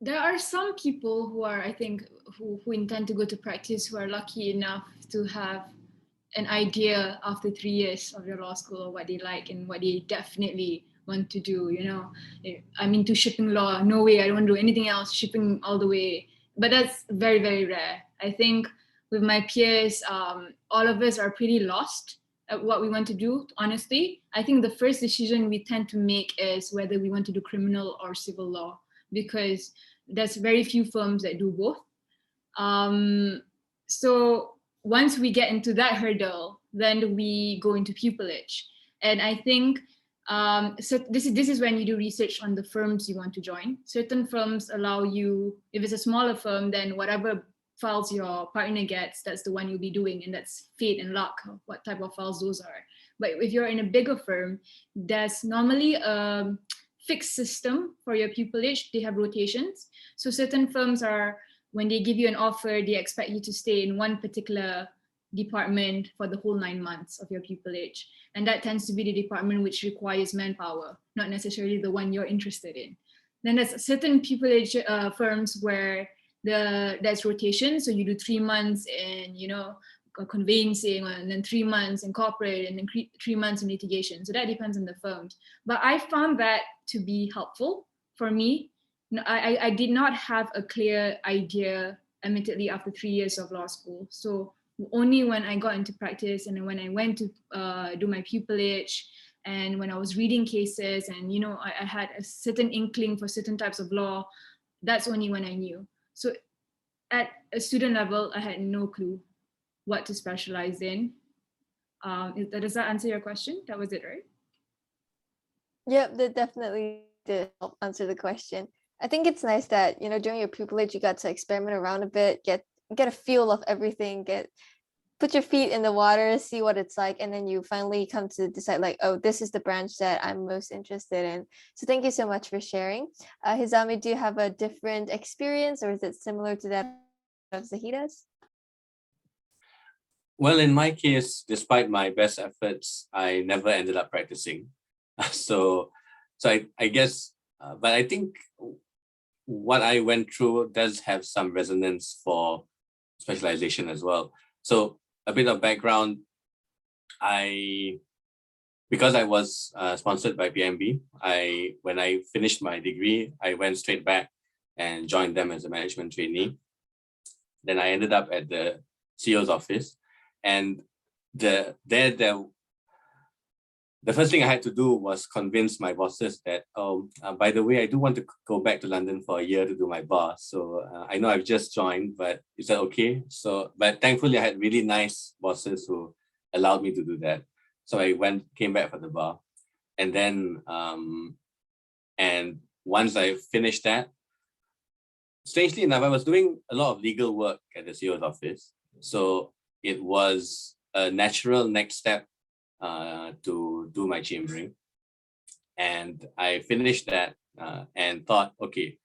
There are some people who are, I think, who intend to go to practice, who are lucky enough to have an idea after 3 years of your law school of what they like and what they definitely want to do. You know, I'm into shipping law. No way, I don't want to do anything else. Shipping all the way. But that's very, very rare. I think with my peers, all of us are pretty lost at what we want to do. Honestly, I think the first decision we tend to make is whether we want to do criminal or civil law, because there's very few firms that do both. So once we get into that hurdle, then we go into pupillage. And I think so this is when you do research on the firms you want to join. Certain firms allow you, if it's a smaller firm, then whatever files your partner gets, that's the one you'll be doing, and that's fate and luck, what type of files those are. But if you're in a bigger firm, there's normally a fixed system for your pupillage. They have rotations. So certain firms are, when they give you an offer, they expect you to stay in one particular department for the whole 9 months of your pupillage. And that tends to be the department which requires manpower, not necessarily the one you're interested in. Then there's certain pupillage firms where there's rotation. So you do 3 months in, you know, conveyancing, and then 3 months in corporate, and then 3 months in litigation. So that depends on the firms. But I found that to be helpful for me. I did not have a clear idea, admittedly, after 3 years of law school. So only when I got into practice, and then when I went to do my pupillage, and when I was reading cases, and, you know, I had a certain inkling for certain types of law, that's only when I knew. So at a student level, I had no clue what to specialize in. Does that answer your question? That was it, right? Yep, that definitely did help answer the question. I think it's nice that, you know, during your pupillage, you got to experiment around a bit, get a feel of everything, put your feet in the water, see what it's like, and then you finally come to decide, like, oh, this is the branch that I'm most interested in. So thank you so much for sharing. Hizami, do you have a different experience, or is it similar to that of Zahidah's? Well, in my case, despite my best efforts, I never ended up practicing. So I guess, but I think what I went through does have some resonance for specialization as well. So a bit of background, because I was sponsored by PNB, when I finished my degree, I went straight back and joined them as a management trainee. Then I ended up at the CEO's office, and the first thing I had to do was convince my bosses that, by the way, I do want to go back to London for a year to do my bar. So I know I've just joined, but is that okay? But thankfully I had really nice bosses who allowed me to do that. So I came back for the bar. And then, and once I finished that, strangely enough, I was doing a lot of legal work at the CEO's office. So it was a natural next step to do my chambering. And I finished that and thought, okay,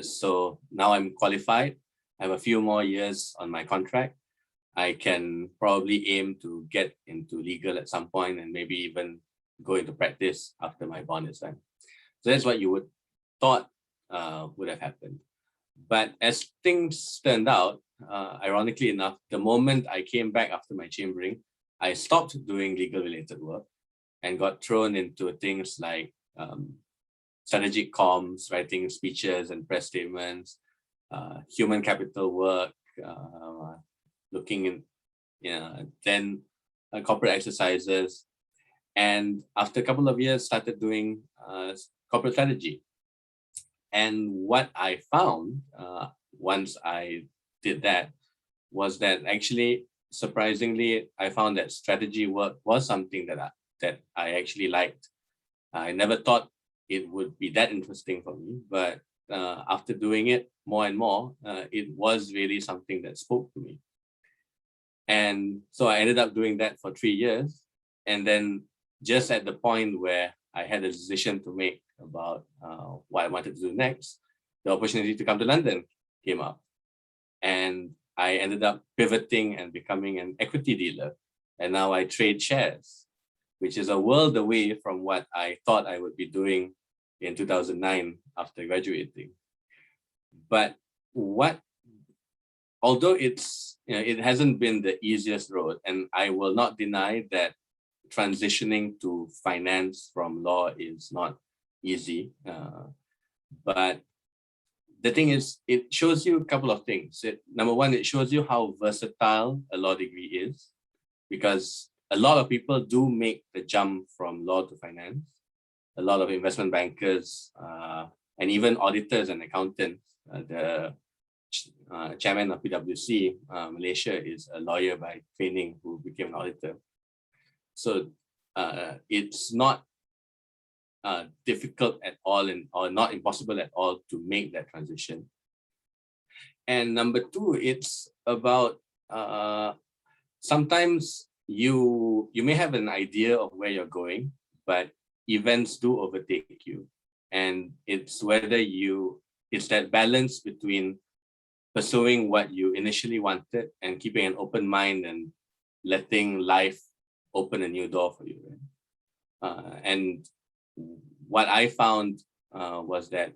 so now I'm qualified. I have a few more years on my contract. I can probably aim to get into legal at some point, and maybe even go into practice after my bond is done. So that's what you would thought would have happened. But as things turned out, ironically enough, the moment I came back after my chambering, I stopped doing legal related work and got thrown into things like strategic comms, writing speeches and press statements, human capital work, looking in, then corporate exercises. And after a couple of years, started doing corporate strategy. And what I found once I did that was that actually, surprisingly, I found that strategy work was something that I actually liked. I never thought it would be that interesting for me, but after doing it more and more, it was really something that spoke to me. And so I ended up doing that for 3 years. And then just at the point where I had a decision to make about what I wanted to do next, the opportunity to come to London came up. And I ended up pivoting and becoming an equity dealer. And now I trade shares. which is a world away from what I thought I would be doing in 2009 after graduating. But although it hasn't been the easiest road, and I will not deny that transitioning to finance from law is not easy, but the thing is, it shows you a couple of things. Number one, it shows you how versatile a law degree is, because a lot of people do make the jump from law to finance. A lot of investment bankers and even auditors and accountants. The chairman of PwC Malaysia is a lawyer by training who became an auditor. So it's not difficult at all or not impossible at all to make that transition. And number two, it's about sometimes you may have an idea of where you're going, but events do overtake you. And it's it's that balance between pursuing what you initially wanted and keeping an open mind and letting life open a new door for you. And what I found was that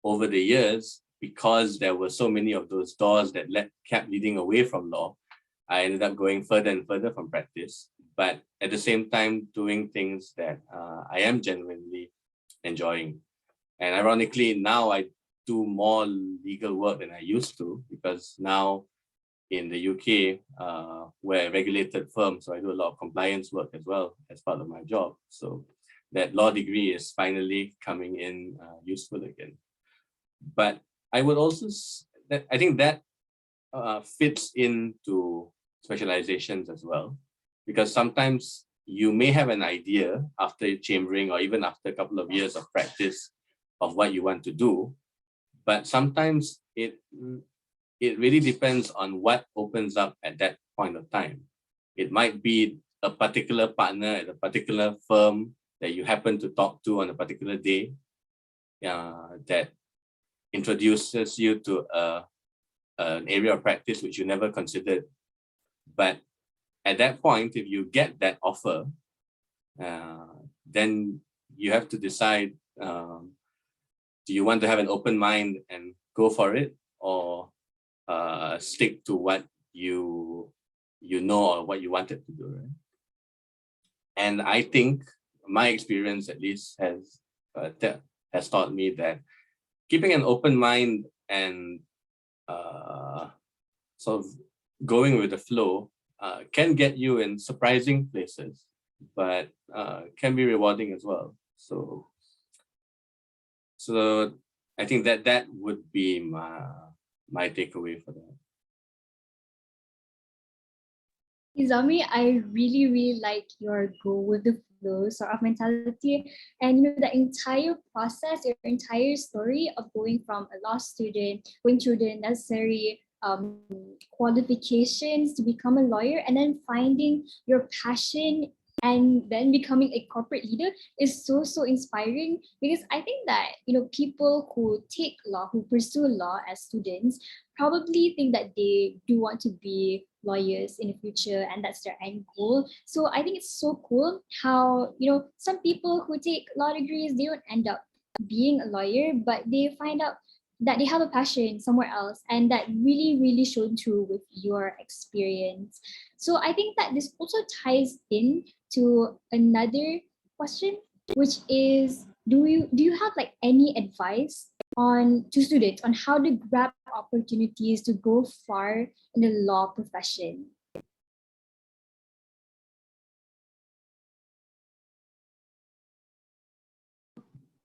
over the years, because there were so many of those doors that kept leading away from law, I ended up going further and further from practice, but at the same time doing things that I am genuinely enjoying. And ironically, now I do more legal work than I used to, because now in the UK, we're a regulated firm, so I do a lot of compliance work as well as part of my job. So that law degree is finally coming in useful again. But I would also, I think that fits into specializations as well, because sometimes you may have an idea after chambering or even after a couple of years of practice of what you want to do, but sometimes it really depends on what opens up at that point of time. It might be a particular partner at a particular firm that you happen to talk to on a particular day that introduces you to an area of practice which you never considered. But at that point, if you get that offer, then you have to decide, do you want to have an open mind and go for it, or stick to what you know or what you wanted to do, right? And I think my experience, at least, has taught me that keeping an open mind and sort of going with the flow can get you in surprising places, but can be rewarding as well. So I think that would be my takeaway for that. Hizami, I really, really like your go with the flow sort of mentality, and the entire process, your entire story of going from a law student, going through the necessary qualifications to become a lawyer, and then finding your passion and then becoming a corporate leader is so inspiring, because I think that people who take law, who pursue law as students, probably think that they do want to be lawyers in the future and that's their end goal. So I think it's so cool how some people who take law degrees, they don't end up being a lawyer, but they find out that they have a passion somewhere else, and that really showed through with your experience. So I think that this also ties in to another question, which is, do you have like any advice to students on how to grab opportunities to go far in the law profession?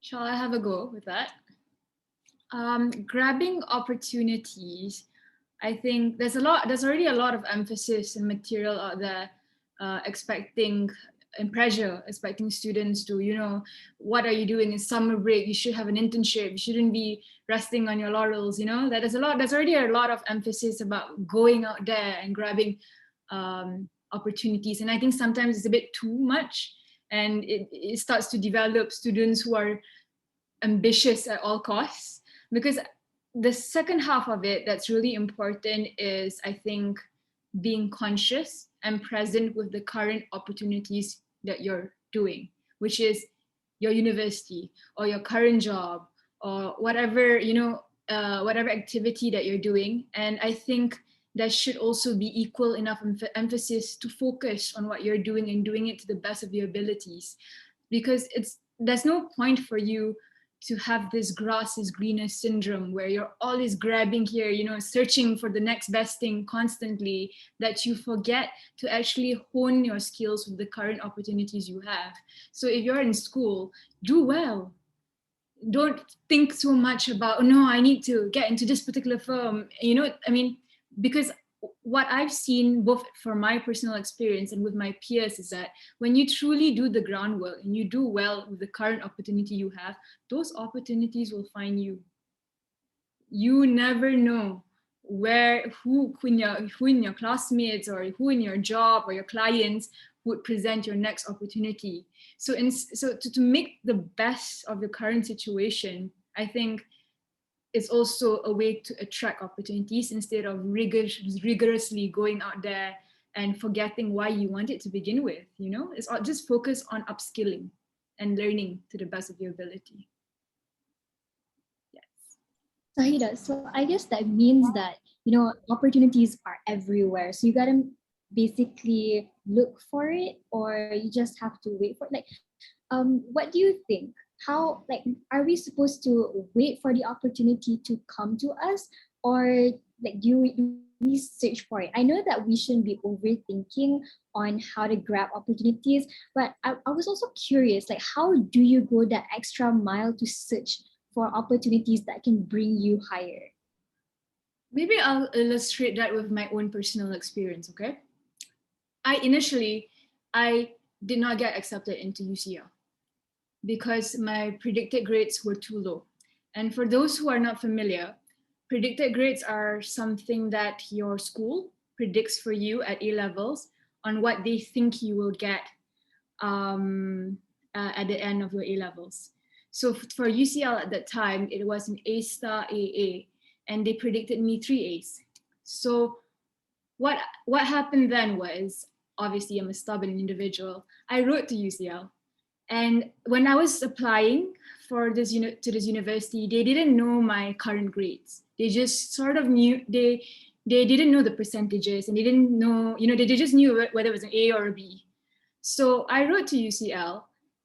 Shall I have a go with that? Grabbing opportunities, I think there's already a lot of emphasis and material out there expecting students to, what are you doing in summer break? You should have an internship. You shouldn't be resting on your laurels. There's already a lot of emphasis about going out there and grabbing opportunities. And I think sometimes it's a bit too much, and it starts to develop students who are ambitious at all costs. Because the second half of it that's really important is, I think, being conscious and present with the current opportunities that you're doing, which is your university or your current job or whatever, whatever activity that you're doing. And I think there should also be equal enough emphasis to focus on what you're doing and doing it to the best of your abilities, because there's no point for you to have this grass is greener syndrome where you're always grabbing here, searching for the next best thing constantly, that you forget to actually hone your skills with the current opportunities you have. So if you're in school, do well. Don't think so much about, oh, no, I need to get into this particular firm. Because what I've seen both from my personal experience and with my peers is that when you truly do the groundwork and you do well with the current opportunity you have, those opportunities will find you. You never know who in your classmates or who in your job or your clients would present your next opportunity. So to make the best of the current situation, I think it's also a way to attract opportunities instead of rigorously going out there and forgetting why you want it to begin with. It's just focus on upskilling and learning to the best of your ability. Yes. Zahidah, so I guess that means that, opportunities are everywhere. So you gotta basically look for it, or you just have to wait for it. What do you think? How, are we supposed to wait for the opportunity to come to us, or do we search for it? I know that we shouldn't be overthinking on how to grab opportunities, but I was also curious, how do you go that extra mile to search for opportunities that can bring you higher? Maybe I'll illustrate that with my own personal experience, okay? Initially, I did not get accepted into UCL because my predicted grades were too low. And for those who are not familiar, predicted grades are something that your school predicts for you at A-levels on what they think you will get at the end of your A-levels. So for UCL at that time, it was an A star AA, and they predicted me 3 A's. So what happened then was, obviously I'm a stubborn individual, I wrote to UCL. And when I was applying for this to this university, they didn't know my current grades. They just sort of knew, they didn't know the percentages, and they didn't know, they just knew whether it was an A or a B. So I wrote to UCL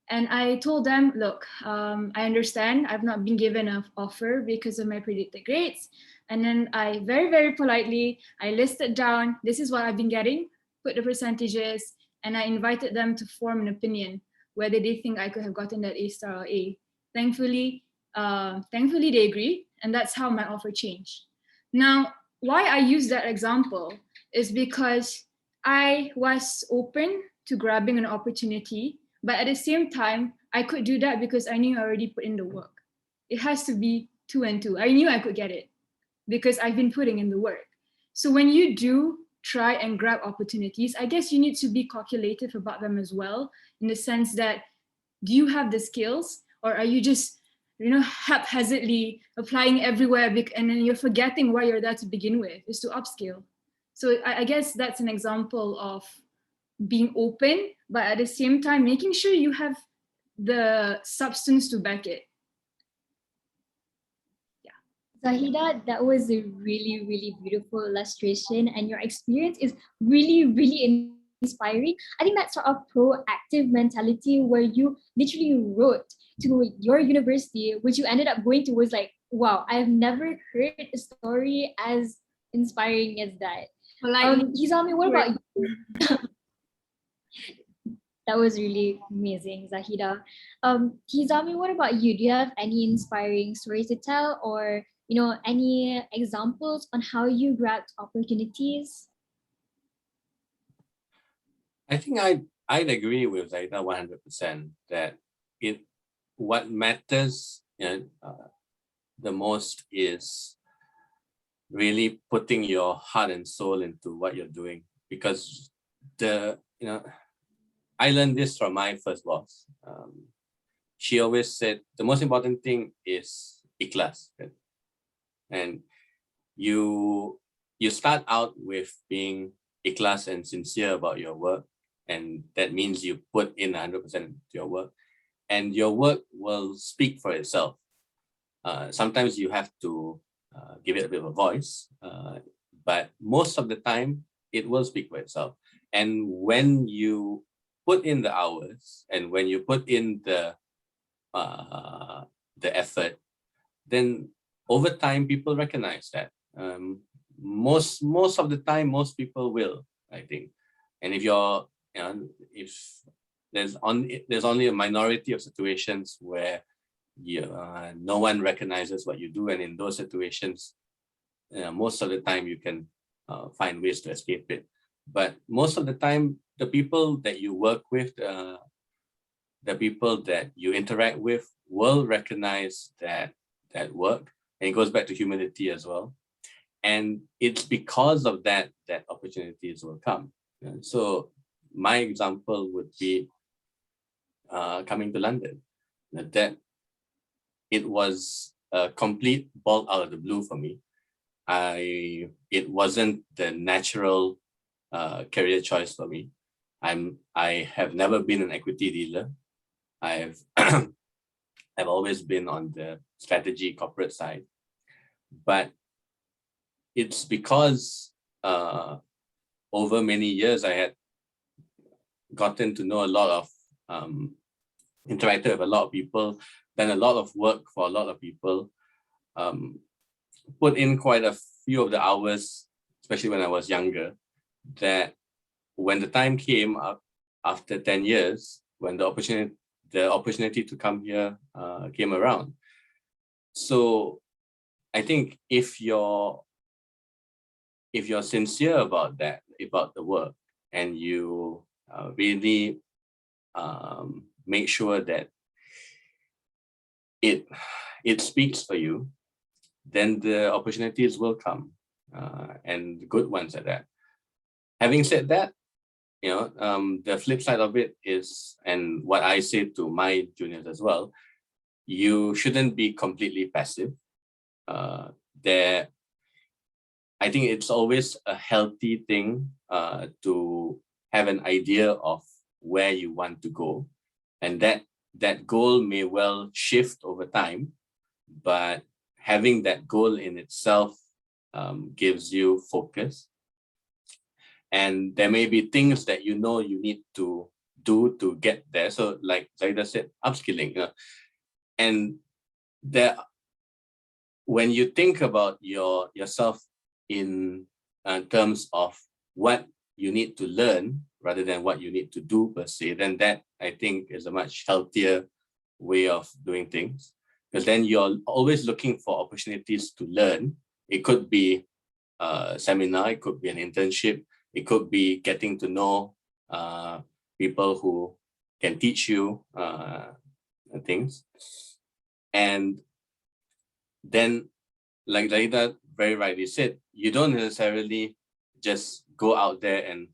and I told them, look, I understand I've not been given an offer because of my predicted grades. And then I very, very politely, I listed down, this is what I've been getting, put the percentages, and I invited them to form an opinion whether they think I could have gotten that A star or A. Thankfully, they agree, and that's how my offer changed. Now, why I use that example is because I was open to grabbing an opportunity, but at the same time, I could do that because I knew I already put in the work. It has to be 2 and 2. I knew I could get it because I've been putting in the work. So when you do try and grab opportunities, I guess you need to be calculative about them as well, in the sense that, do you have the skills, or are you just haphazardly applying everywhere, and then you're forgetting why you're there to begin with, is to upskill. So I guess that's an example of being open, but at the same time making sure you have the substance to back it. Zahidah, that was a really, really beautiful illustration, and your experience is really, really inspiring. I think that sort of proactive mentality where you literally wrote to your university, which you ended up going to, was wow, I've never heard a story as inspiring as that. Hizami, what about you? That was really amazing, Zahidah. Hizami, what about you? Do you have any inspiring stories to tell, or any examples on how you grabbed opportunities? I think I'd agree with Zahidah 100% that what matters the most is really putting your heart and soul into what you're doing, because I learned this from my first boss. She always said the most important thing is ikhlas. And you start out with being ikhlas and sincere about your work, and that means you put in 100% to your work, and your work will speak for itself. Sometimes you have to give it a bit of a voice, but most of the time it will speak for itself. And when you put in the hours and when you put in the effort, then over time people recognize that. Most of the time, most people will, I think. And if you're, if there's only a minority of situations where no one recognizes what you do, and in those situations, most of the time you can find ways to escape it. But most of the time, the people that you work with, the people that you interact with, will recognize that work, and it goes back to humility as well. And it's because of that opportunities will come. So my example would be coming to London. That it was a complete ball out of the blue for me. It wasn't the natural career choice for me. I have never been an equity dealer. I've always been on the strategy corporate side, but it's because over many years I had gotten to know a lot of, interacted with a lot of people, done a lot of work for a lot of people, put in quite a few of the hours, especially when I was younger, that when the time came up after 10 years, when the opportunity to come here came around. So I think if you're sincere about that, about the work, and you really make sure that it speaks for you, then the opportunities will come, and good ones at that. Having said that, the flip side of it is, and what I say to my juniors as well, you shouldn't be completely passive. I think it's always a healthy thing to have an idea of where you want to go, and that goal may well shift over time, but having that goal in itself gives you focus. And there may be things that you need to do to get there. So like Zahidah said, upskilling. And when you think about yourself in terms of what you need to learn rather than what you need to do per se, then that, I think, is a much healthier way of doing things. Because then you're always looking for opportunities to learn. It could be a seminar, it could be an internship, it could be getting to know people who can teach you things. And then, like Zahidah very rightly said, you don't necessarily just go out there and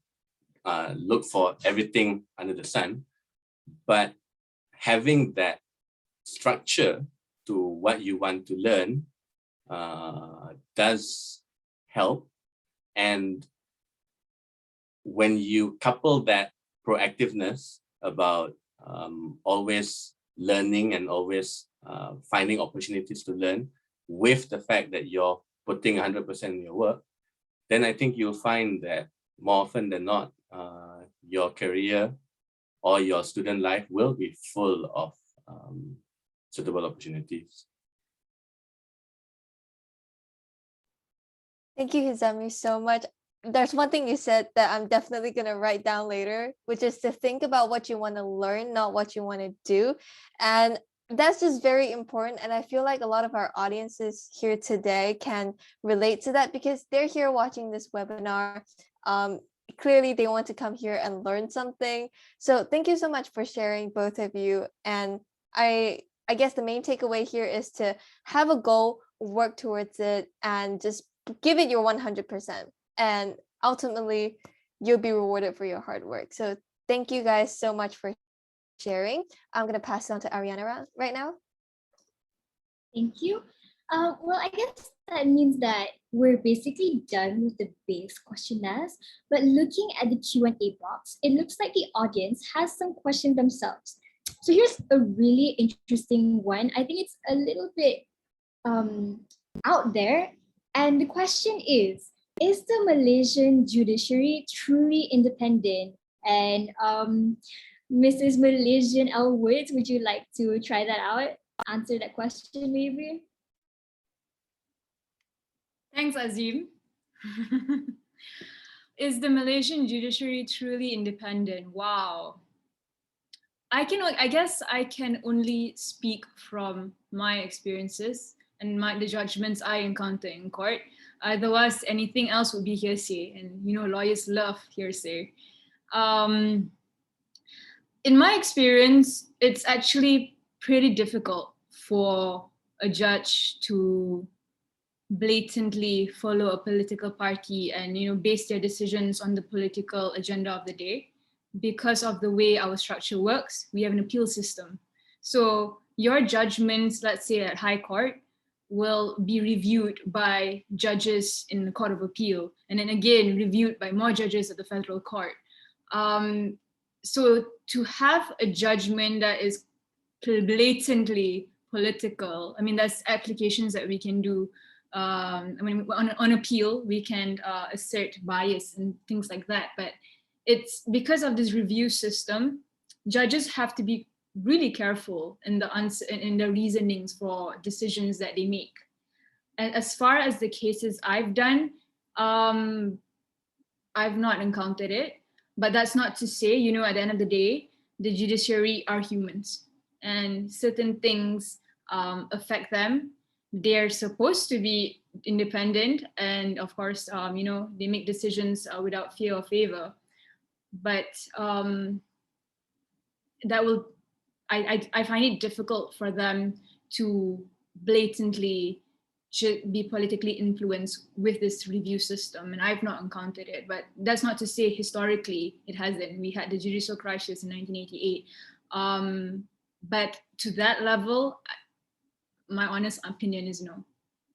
look for everything under the sun, but having that structure to what you want to learn does help. And when you couple that proactiveness about always learning and always finding opportunities to learn with the fact that you're putting 100% in your work, then I think you'll find that more often than not, your career or your student life will be full of suitable opportunities. Thank you, Hizami, so much. There's one thing you said that I'm definitely going to write down later, which is to think about what you want to learn, not what you want to do. And that's just very important. And I feel like a lot of our audiences here today can relate to that because they're here watching this webinar. Clearly, they want to come here and learn something. So thank you so much for sharing, both of you. And I guess the main takeaway here is to have a goal, work towards it, and just give it your 100%. And ultimately, you'll be rewarded for your hard work. So thank you guys so much for sharing. I'm going to pass it on to Ariana right now. Thank you. Well, I guess that means that we're basically done with the base questionnaires, but looking at the Q&A box, it looks like the audience has some questions themselves. So here's a really interesting one. I think it's a little bit out there. And the question is the Malaysian judiciary truly independent? And Mrs. Malaysian Elwood, would you like to try that out? Answer that question maybe? Thanks, Azim. Is the Malaysian judiciary truly independent? Wow. I guess I can only speak from my experiences and the judgments I encounter in court. Otherwise, anything else would be hearsay, and lawyers love hearsay. In my experience, it's actually pretty difficult for a judge to blatantly follow a political party and base their decisions on the political agenda of the day. Because of the way our structure works, we have an appeal system. So your judgments, let's say at High Court, will be reviewed by judges in the Court of Appeal, and then again reviewed by more judges at the Federal Court. So to have a judgment that is blatantly political, I mean, there's applications that we can do. On appeal, we can assert bias and things like that. But it's because of this review system, judges have to be really careful in the reasonings for decisions that they make. And as far as the cases I've done, I've not encountered it. But that's not to say, at the end of the day, the judiciary are humans, and certain things affect them. They're supposed to be independent, and of course, they make decisions without fear or favor. But I find it difficult for them to blatantly be politically influenced with this review system, and I've not encountered it. But that's not to say historically it hasn't. We had the judicial crisis in 1988, but to that level, my honest opinion is no.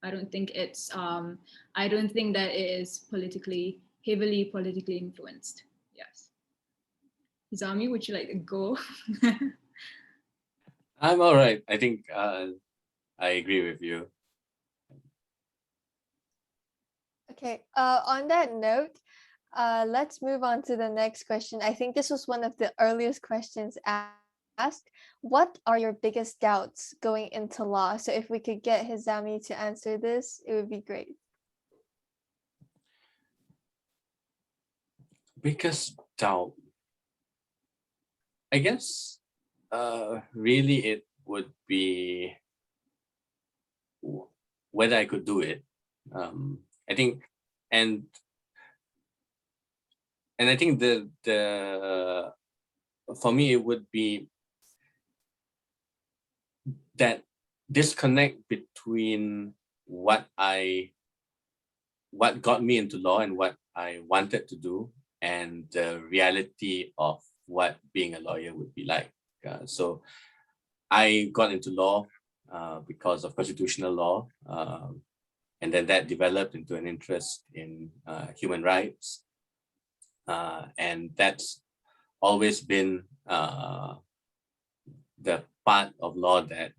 I don't think it's. I don't think that it is heavily politically influenced. Yes. Hizami, would you like to go? I'm all right. I think I agree with you. Okay, on that note, let's move on to the next question. I think this was one of the earliest questions asked. What are your biggest doubts going into law? So if we could get Hizami to answer this, it would be great. Biggest doubt, I guess, really it would be whether I could do it. I think, and I think the for me it would be that disconnect between what got me into law and what I wanted to do, and the reality of what being a lawyer would be like. So I got into law because of constitutional law, and then that developed into an interest in human rights, and that's always been the part of law that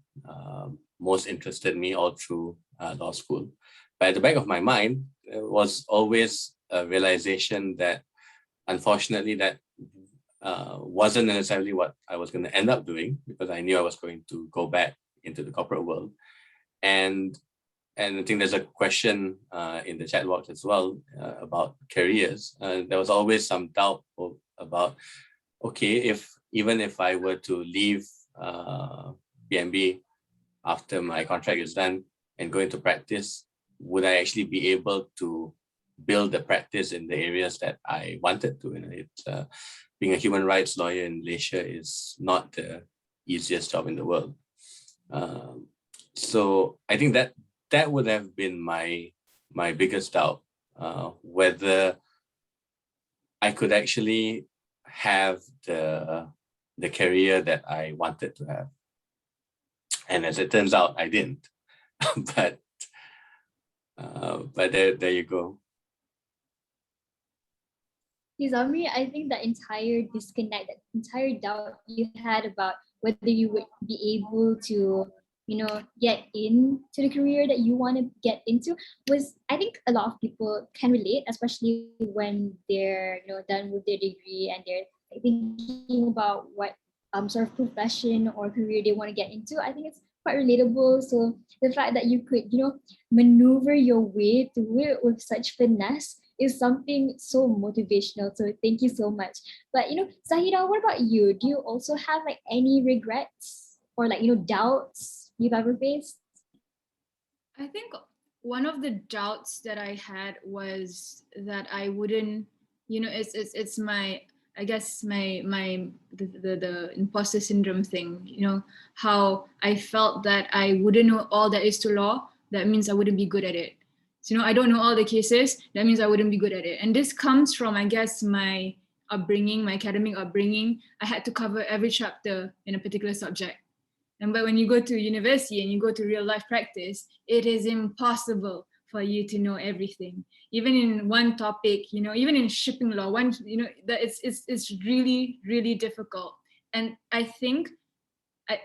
most interested me all through law school. But at the back of my mind, there was always a realization that, unfortunately, that wasn't necessarily what I was going to end up doing, because I knew I was going to go back into the corporate world. And I think there's a question in the chat box as well about careers. There was always some doubt about, okay, even if I were to leave PNB after my contract is done and go into practice, would I actually be able to build the practice in the areas that I wanted to? It's being a human rights lawyer in Malaysia is not the easiest job in the world. So I think that would have been my biggest doubt, whether I could actually have the career that I wanted to have. And as it turns out, I didn't. But But there you go. Hizami, I think the entire disconnect, that entire doubt you had about whether you would be able to, get into the career that you want to get into was, I think a lot of people can relate, especially when they're, done with their degree and they're thinking about what sort of profession or career they want to get into. I think it's quite relatable. So the fact that you could, maneuver your way through it with such finesse is something so motivational. So thank you so much. But Zahidah, what about you? Do you also have like any regrets or like doubts you've ever faced? I think one of the doubts that I had was that I wouldn't, it's my, I guess the imposter syndrome thing, how I felt that I wouldn't know all there is to law. That means I wouldn't be good at it. So, I don't know all the cases. That means I wouldn't be good at it. And this comes from, I guess, my upbringing, my academic upbringing. I had to cover every chapter in a particular subject. But when you go to university and you go to real life practice, it is impossible for you to know everything. Even in one topic, even in shipping law, that it's really, really difficult. And I think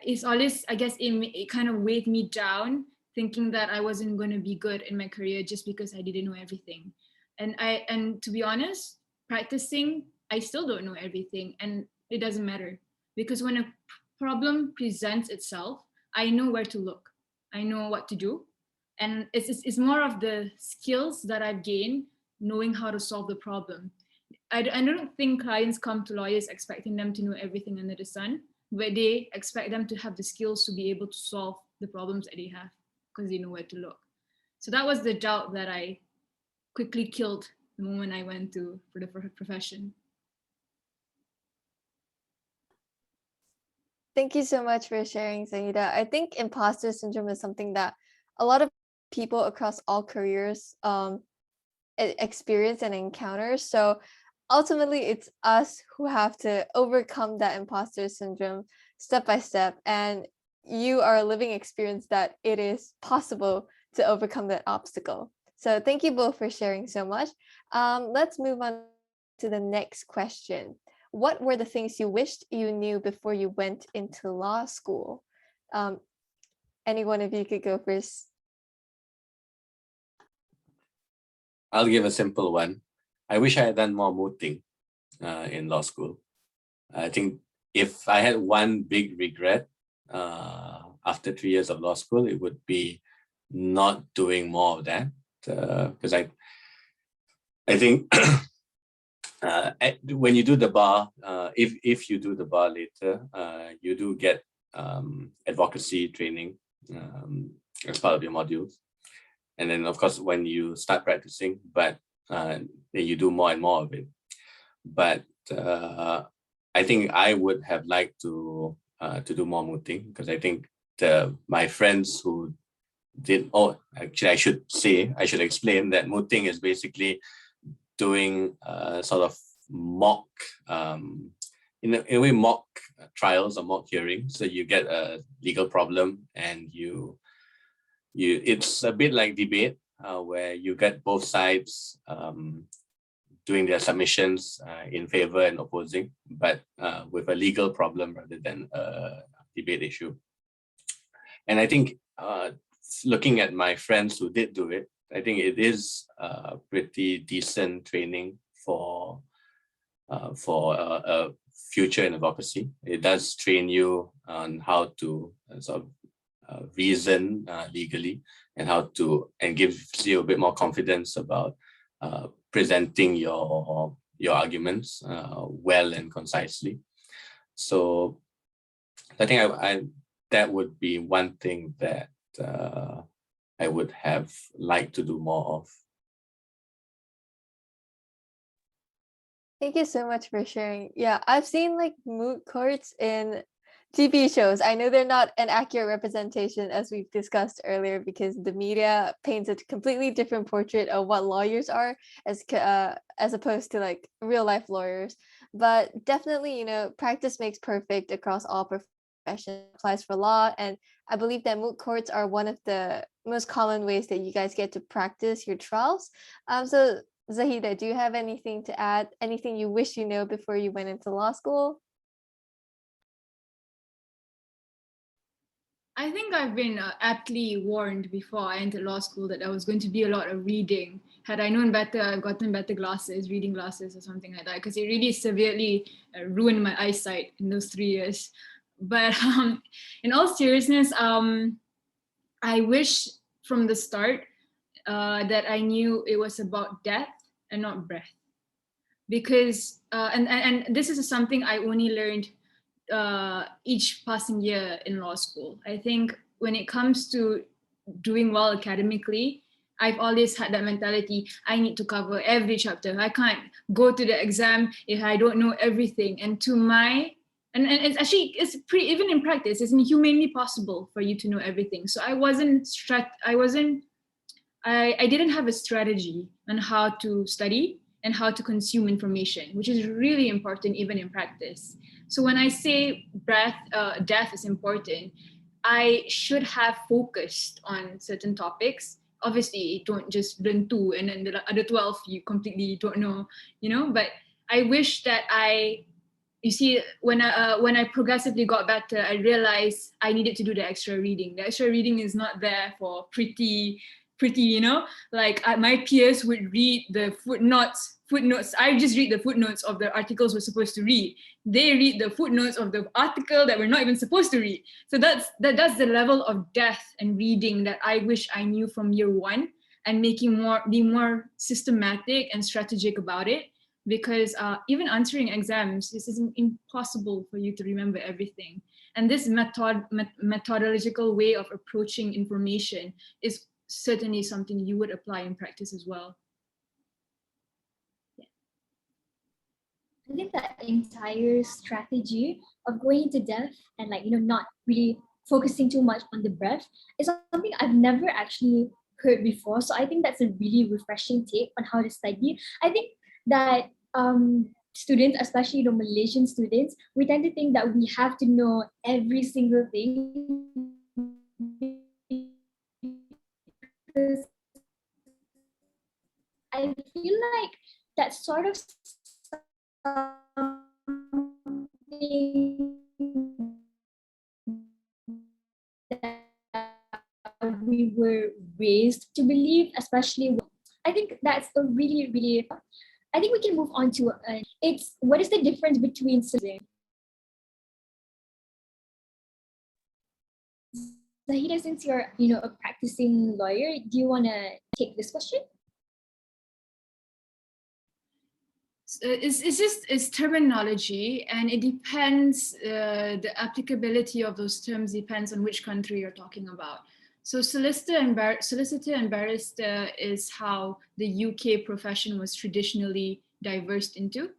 it's always, I guess, it kind of weighed me down, thinking that I wasn't going to be good in my career just because I didn't know everything. And to be honest, practicing, I still don't know everything, and it doesn't matter, because when a problem presents itself, I know where to look, I know what to do, and it's more of the skills that I've gained, knowing how to solve the problem. I don't think clients come to lawyers expecting them to know everything under the sun, but they expect them to have the skills to be able to solve the problems that they have, because they know where to look. So that was the doubt that I quickly killed the moment I went for the profession. Thank you so much for sharing, Zahidah. I think imposter syndrome is something that a lot of people across all careers experience and encounter. So ultimately, it's us who have to overcome that imposter syndrome step by step. And you are a living experience that it is possible to overcome that obstacle. So thank you both for sharing so much. Let's move on to the next question. What were the things you wished you knew before you went into law school? Any one of you could go first. I'll give a simple one. I wish I had done more mooting in law school. I think if I had one big regret after 3 years of law school, it would be not doing more of that, because I think when you do the bar, if you do the bar later, you do get advocacy training as part of your modules. And then, of course, when you start practicing, but then you do more and more of it. But I think I would have liked to do more mooting, because I think my friends who did, actually I should explain that mooting is basically doing sort of mock, in a way, mock trials or mock hearings. So you get a legal problem and it's a bit like debate, where you get both sides doing their submissions in favor and opposing, but with a legal problem rather than a debate issue. And I think looking at my friends who did do it, I think it is a pretty decent training for a future in advocacy. It does train you on how to sort of reason legally, and gives you a bit more confidence about presenting your arguments well and concisely. So I think that would be one thing that I would have liked to do more of. Thank you so much for sharing. Yeah, I've seen like moot courts in TV shows. I know they're not an accurate representation, as we've discussed earlier, because the media paints a completely different portrait of what lawyers are as opposed to like real life lawyers. But definitely, practice makes perfect across all professions. Applies for law, and I believe that moot courts are one of the most common ways that you guys get to practice your trials. So Zahidah, do you have anything to add? Anything you wish you know before you went into law school? I think I've been aptly warned before I entered law school that there was going to be a lot of reading. Had I known better, I've gotten better glasses, reading glasses or something like that, because it really severely ruined my eyesight in those 3 years. But in all seriousness, I wish from the start that I knew it was about depth and not breadth. Because, and this is something I only learned each passing year in law school. I think when it comes to doing well academically, I've always had that mentality, I need to cover every chapter. I can't go to the exam if I don't know everything. And to my, and it's actually, it's pretty, even in practice, it's inhumanely possible for you to know everything. So I didn't have a strategy on how to study and how to consume information, which is really important even in practice. So when I say depth is important, I should have focused on certain topics. Obviously, don't just learn 2 and then the other 12 you completely don't know, but I wish that you see, when I progressively got better, I realized I needed to do the extra reading. The extra reading is not there for pretty, like my peers would read the footnotes. I just read the footnotes of the articles we're supposed to read. They read the footnotes of the article that we're not even supposed to read. So that's the level of depth and reading that I wish I knew from year 1, and be more systematic and strategic about it. Because even answering exams, this is impossible for you to remember everything. And this methodological way of approaching information is certainly something you would apply in practice as well. I think that entire strategy of going into depth and not really focusing too much on the breadth is something I've never actually heard before. So I think that's a really refreshing take on how to study. I think that students, especially the Malaysian students, we tend to think that we have to know every single thing. Because I feel like that's sort of something that we were raised to believe, especially. I think that's a really, really. I think we can move on to it's what is the difference between Zahidah, since you're a practicing lawyer, do you want to take this question? It's terminology, and it depends. The applicability of those terms depends on which country you're talking about. So solicitor and barrister is how the UK profession was traditionally diversed into.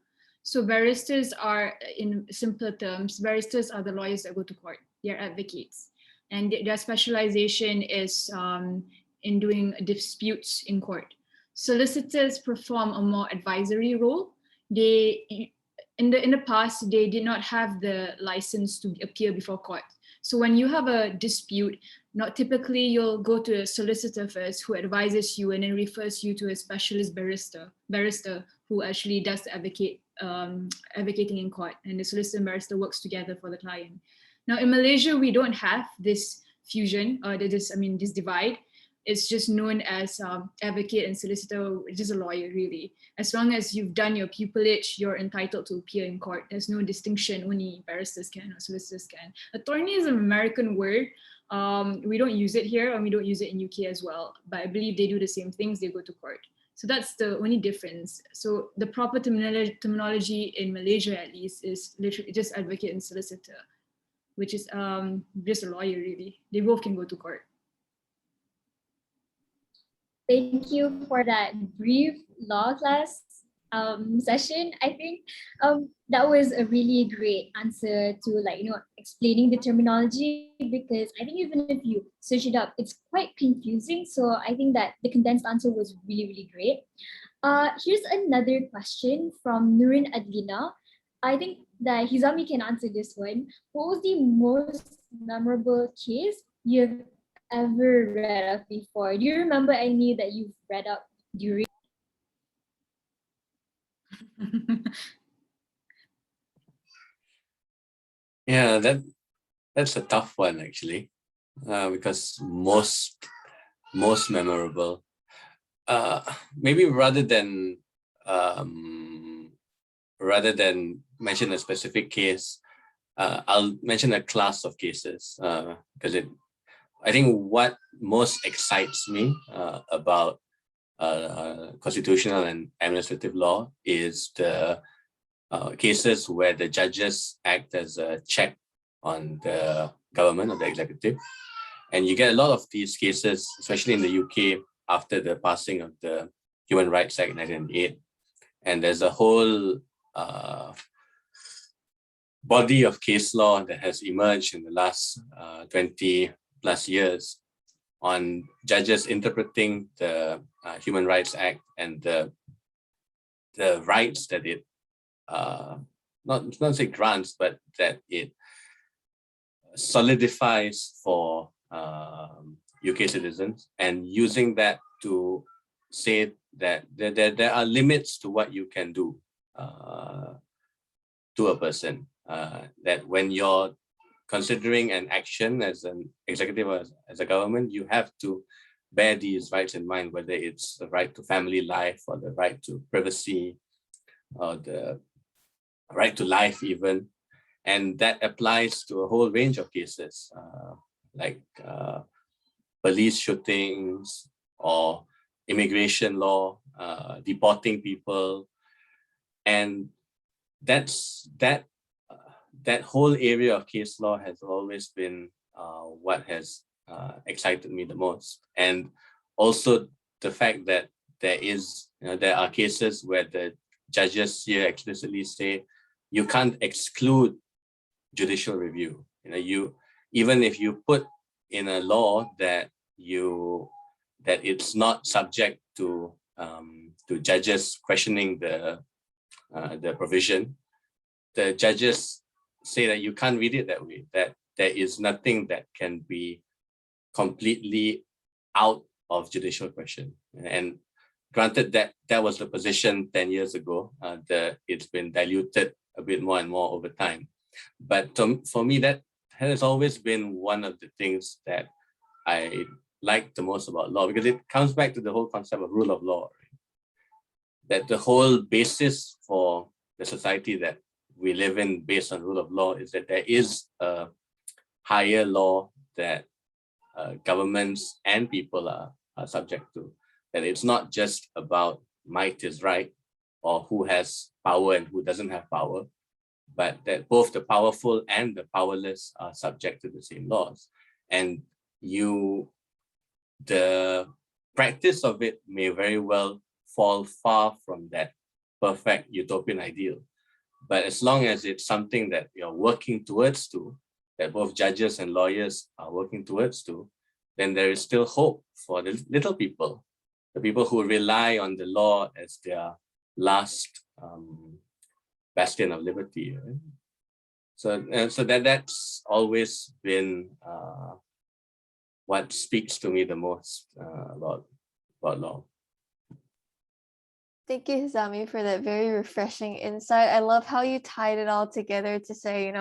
So barristers are, in simpler terms, barristers are the lawyers that go to court. They're advocates, and their specialization is in doing disputes in court. Solicitors perform a more advisory role. They, in the past, they did not have the license to appear before court. So when you have a dispute, not typically you'll go to a solicitor first, who advises you and then refers you to a specialist barrister who actually does the advocating in court, and the solicitor and barrister works together for the client. Now in Malaysia, we don't have this fusion or this divide. It's just known as advocate and solicitor, which is a lawyer really. As long as you've done your pupillage, you're entitled to appear in court. There's no distinction, only barristers can or solicitors can. Attorney is an American word. We don't use it here, and we don't use it in UK as well, but I believe they do the same things, they go to court. So that's the only difference. So the proper terminology in Malaysia at least is literally just advocate and solicitor, which is just a lawyer really. They both can go to court. Thank you for that brief law class session. I think that was a really great answer to explaining the terminology, because I think even if you search it up, it's quite confusing. So I think that the condensed answer was really, really great. Here's another question from Nurin Adlina. I think that Hizami can answer this one. What was the most memorable case you've ever read up before. Do you remember any that you've read up during? Yeah, that's a tough one actually, because most memorable. Maybe rather than mention a specific case, I'll mention a class of cases, because I think what most excites me about constitutional and administrative law is the cases where the judges act as a check on the government or the executive. And you get a lot of these cases, especially in the UK, after the passing of the Human Rights Act 1998. And there's a whole body of case law that has emerged in the last 20 plus years on judges interpreting the Human Rights Act and the rights that it not say grants, but that it solidifies for UK citizens, and using that to say that there are limits to what you can do to a person. That when you're considering an action as an executive or as a government, you have to bear these rights in mind, whether it's the right to family life or the right to privacy or the right to life even. And that applies to a whole range of cases, like police shootings or immigration law, deporting people. And that whole area of case law has always been what has excited me the most. And also the fact that there are cases where the judges here explicitly say you can't exclude judicial review. Even if you put in a law that it's not subject to judges questioning the provision, the judges say that you can't read it that way, that there is nothing that can be completely out of judicial question. And granted that was the position 10 years ago, it's been diluted a bit more and more over time. But for me, that has always been one of the things that I like the most about law, because it comes back to the whole concept of rule of law, right? That the whole basis for the society that we live in based on rule of law is that there is a higher law that governments and people are subject to. That it's not just about might is right or who has power and who doesn't have power, but that both the powerful and the powerless are subject to the same laws. And the practice of it may very well fall far from that perfect utopian ideal. But as long as it's something that you're working towards to, that both judges and lawyers are working towards to, then there is still hope for the little people, the people who rely on the law as their last bastion of liberty. Right? So that's always been what speaks to me the most about law. Thank you, Hizami, for that very refreshing insight. I love how you tied it all together to say,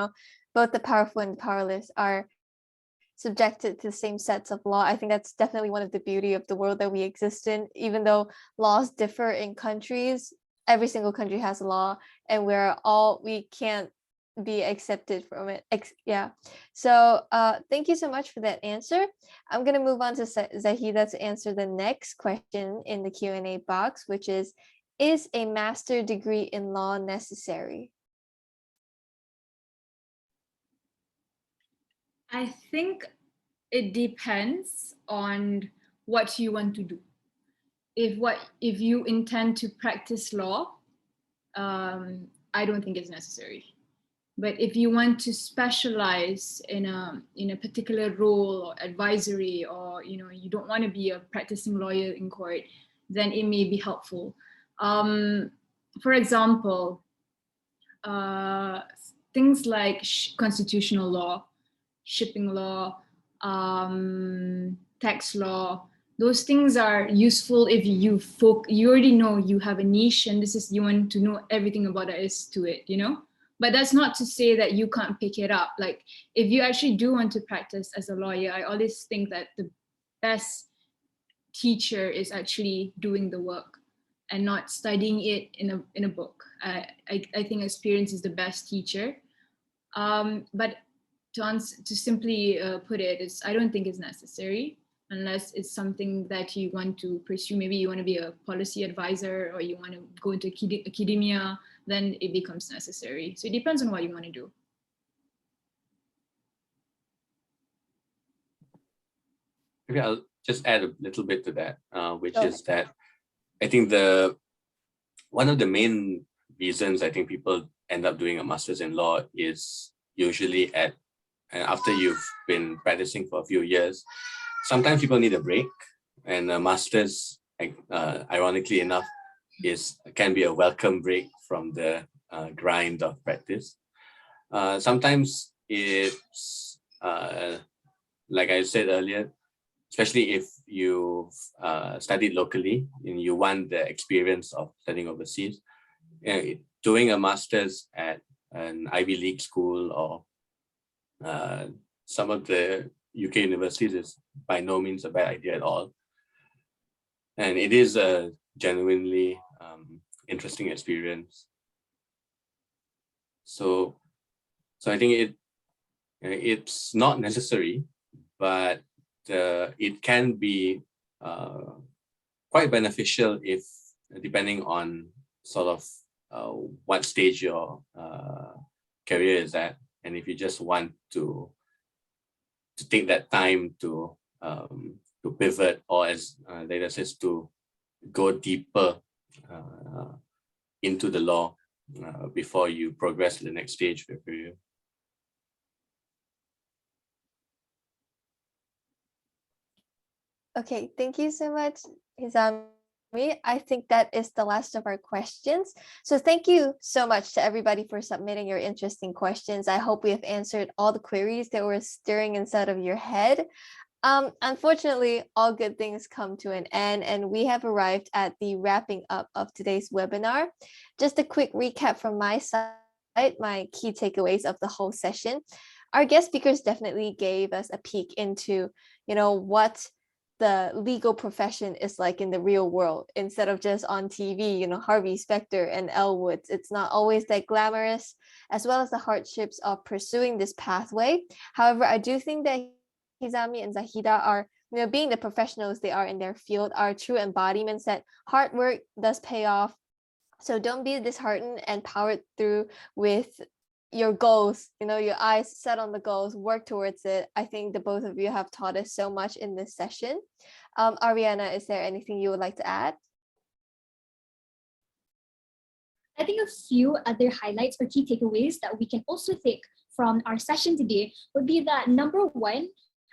both the powerful and powerless are subjected to the same sets of law. I think that's definitely one of the beauty of the world that we exist in. Even though laws differ in countries, every single country has a law, and we can't be accepted from it. So thank you so much for that answer. I'm going to move on to Zahidah to answer the next question in the Q&A box, which is a master degree in law necessary? I think it depends on what you want to do. If you intend to practice law, I don't think it's necessary. But if you want to specialize in a particular role or advisory, or you don't want to be a practicing lawyer in court, then it may be helpful. For example, things like constitutional law, shipping law, tax law. Those things are useful if you already know you have a niche and you want to know everything about there is to it, you know? But that's not to say that you can't pick it up. Like if you actually do want to practice as a lawyer, I always think that the best teacher is actually doing the work and not studying it in a book. I think experience is the best teacher. But to simply put it, I don't think it's necessary unless it's something that you want to pursue. Maybe you want to be a policy advisor or you want to go into academia, then it becomes necessary. So it depends on what you want to do. Maybe I'll just add a little bit to that, which Sure. is that I think one of the main reasons I think people end up doing a master's in law is usually after you've been practicing for a few years. Sometimes people need a break, and a master's, ironically enough, can be a welcome break from the grind of practice. Sometimes it's like I said earlier, especially if you've studied locally and you want the experience of studying overseas, doing a master's at an Ivy League school or some of the UK universities is by no means a bad idea at all. And it is a genuinely interesting experience. So I think it's not necessary, but it can be quite beneficial if, depending on sort of what stage your career is at, and if you just want to take that time to pivot, or as Laila says, to go deeper into the law before you progress to the next stage of your career. Okay, thank you so much, Hizami. I think that is the last of our questions. So thank you so much to everybody for submitting your interesting questions. I hope we have answered all the queries that were stirring inside of your head. Unfortunately, all good things come to an end, and we have arrived at the wrapping up of today's webinar. Just a quick recap from my side, my key takeaways of the whole session. Our guest speakers definitely gave us a peek into, what the legal profession is like in the real world, instead of just on TV, Harvey Specter and Elwood. It's not always that glamorous, as well as the hardships of pursuing this pathway. However, I do think that Hizami and Zahidah are, being the professionals they are in their field, are true embodiments that hard work does pay off. So don't be disheartened and power through with your goals, your eyes set on the goals, work towards it. I think the both of you have taught us so much in this session. Ariana, is there anything you would like to add? I think a few other highlights or key takeaways that we can also take from our session today would be that, number one,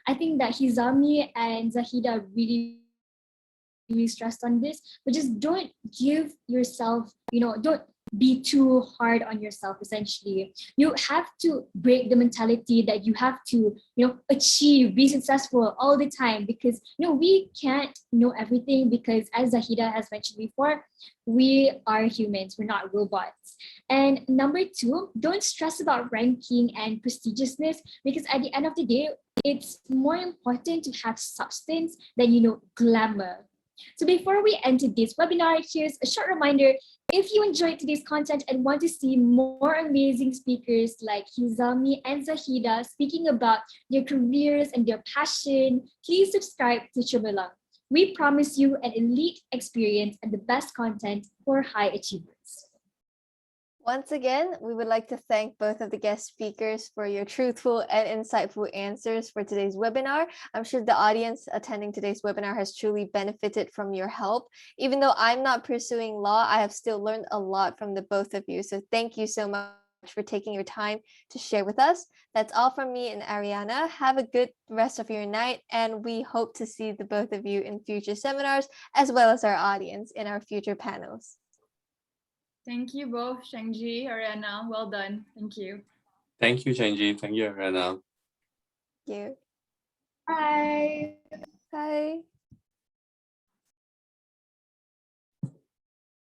I think that Hizami and Zahidah really stressed on this, but just don't give yourself, don't be too hard on yourself. Essentially, you have to break the mentality that you have to achieve, be successful all the time, because we can't know everything, because as Zahidah has mentioned before, we are humans, we're not robots. And number two, don't stress about ranking and prestigiousness, because at the end of the day, it's more important to have substance than glamour. So before we end today's webinar, here's a short reminder. If you enjoyed today's content and want to see more amazing speakers like Hizami and Zahidah speaking about their careers and their passion, please subscribe to Cemerlang. We promise you an elite experience and the best content for high achievers. Once again, we would like to thank both of the guest speakers for your truthful and insightful answers for today's webinar. I'm sure the audience attending today's webinar has truly benefited from your help. Even though I'm not pursuing law, I have still learned a lot from the both of you. So thank you so much for taking your time to share with us. That's all from me and Ariana. Have a good rest of your night, and we hope to see the both of you in future seminars, as well as our audience in our future panels. Thank you both, Shangji, Ariana. Well done. Thank you. Thank you, Chenji. Thank you, Ariana. Thank you. Bye. Bye.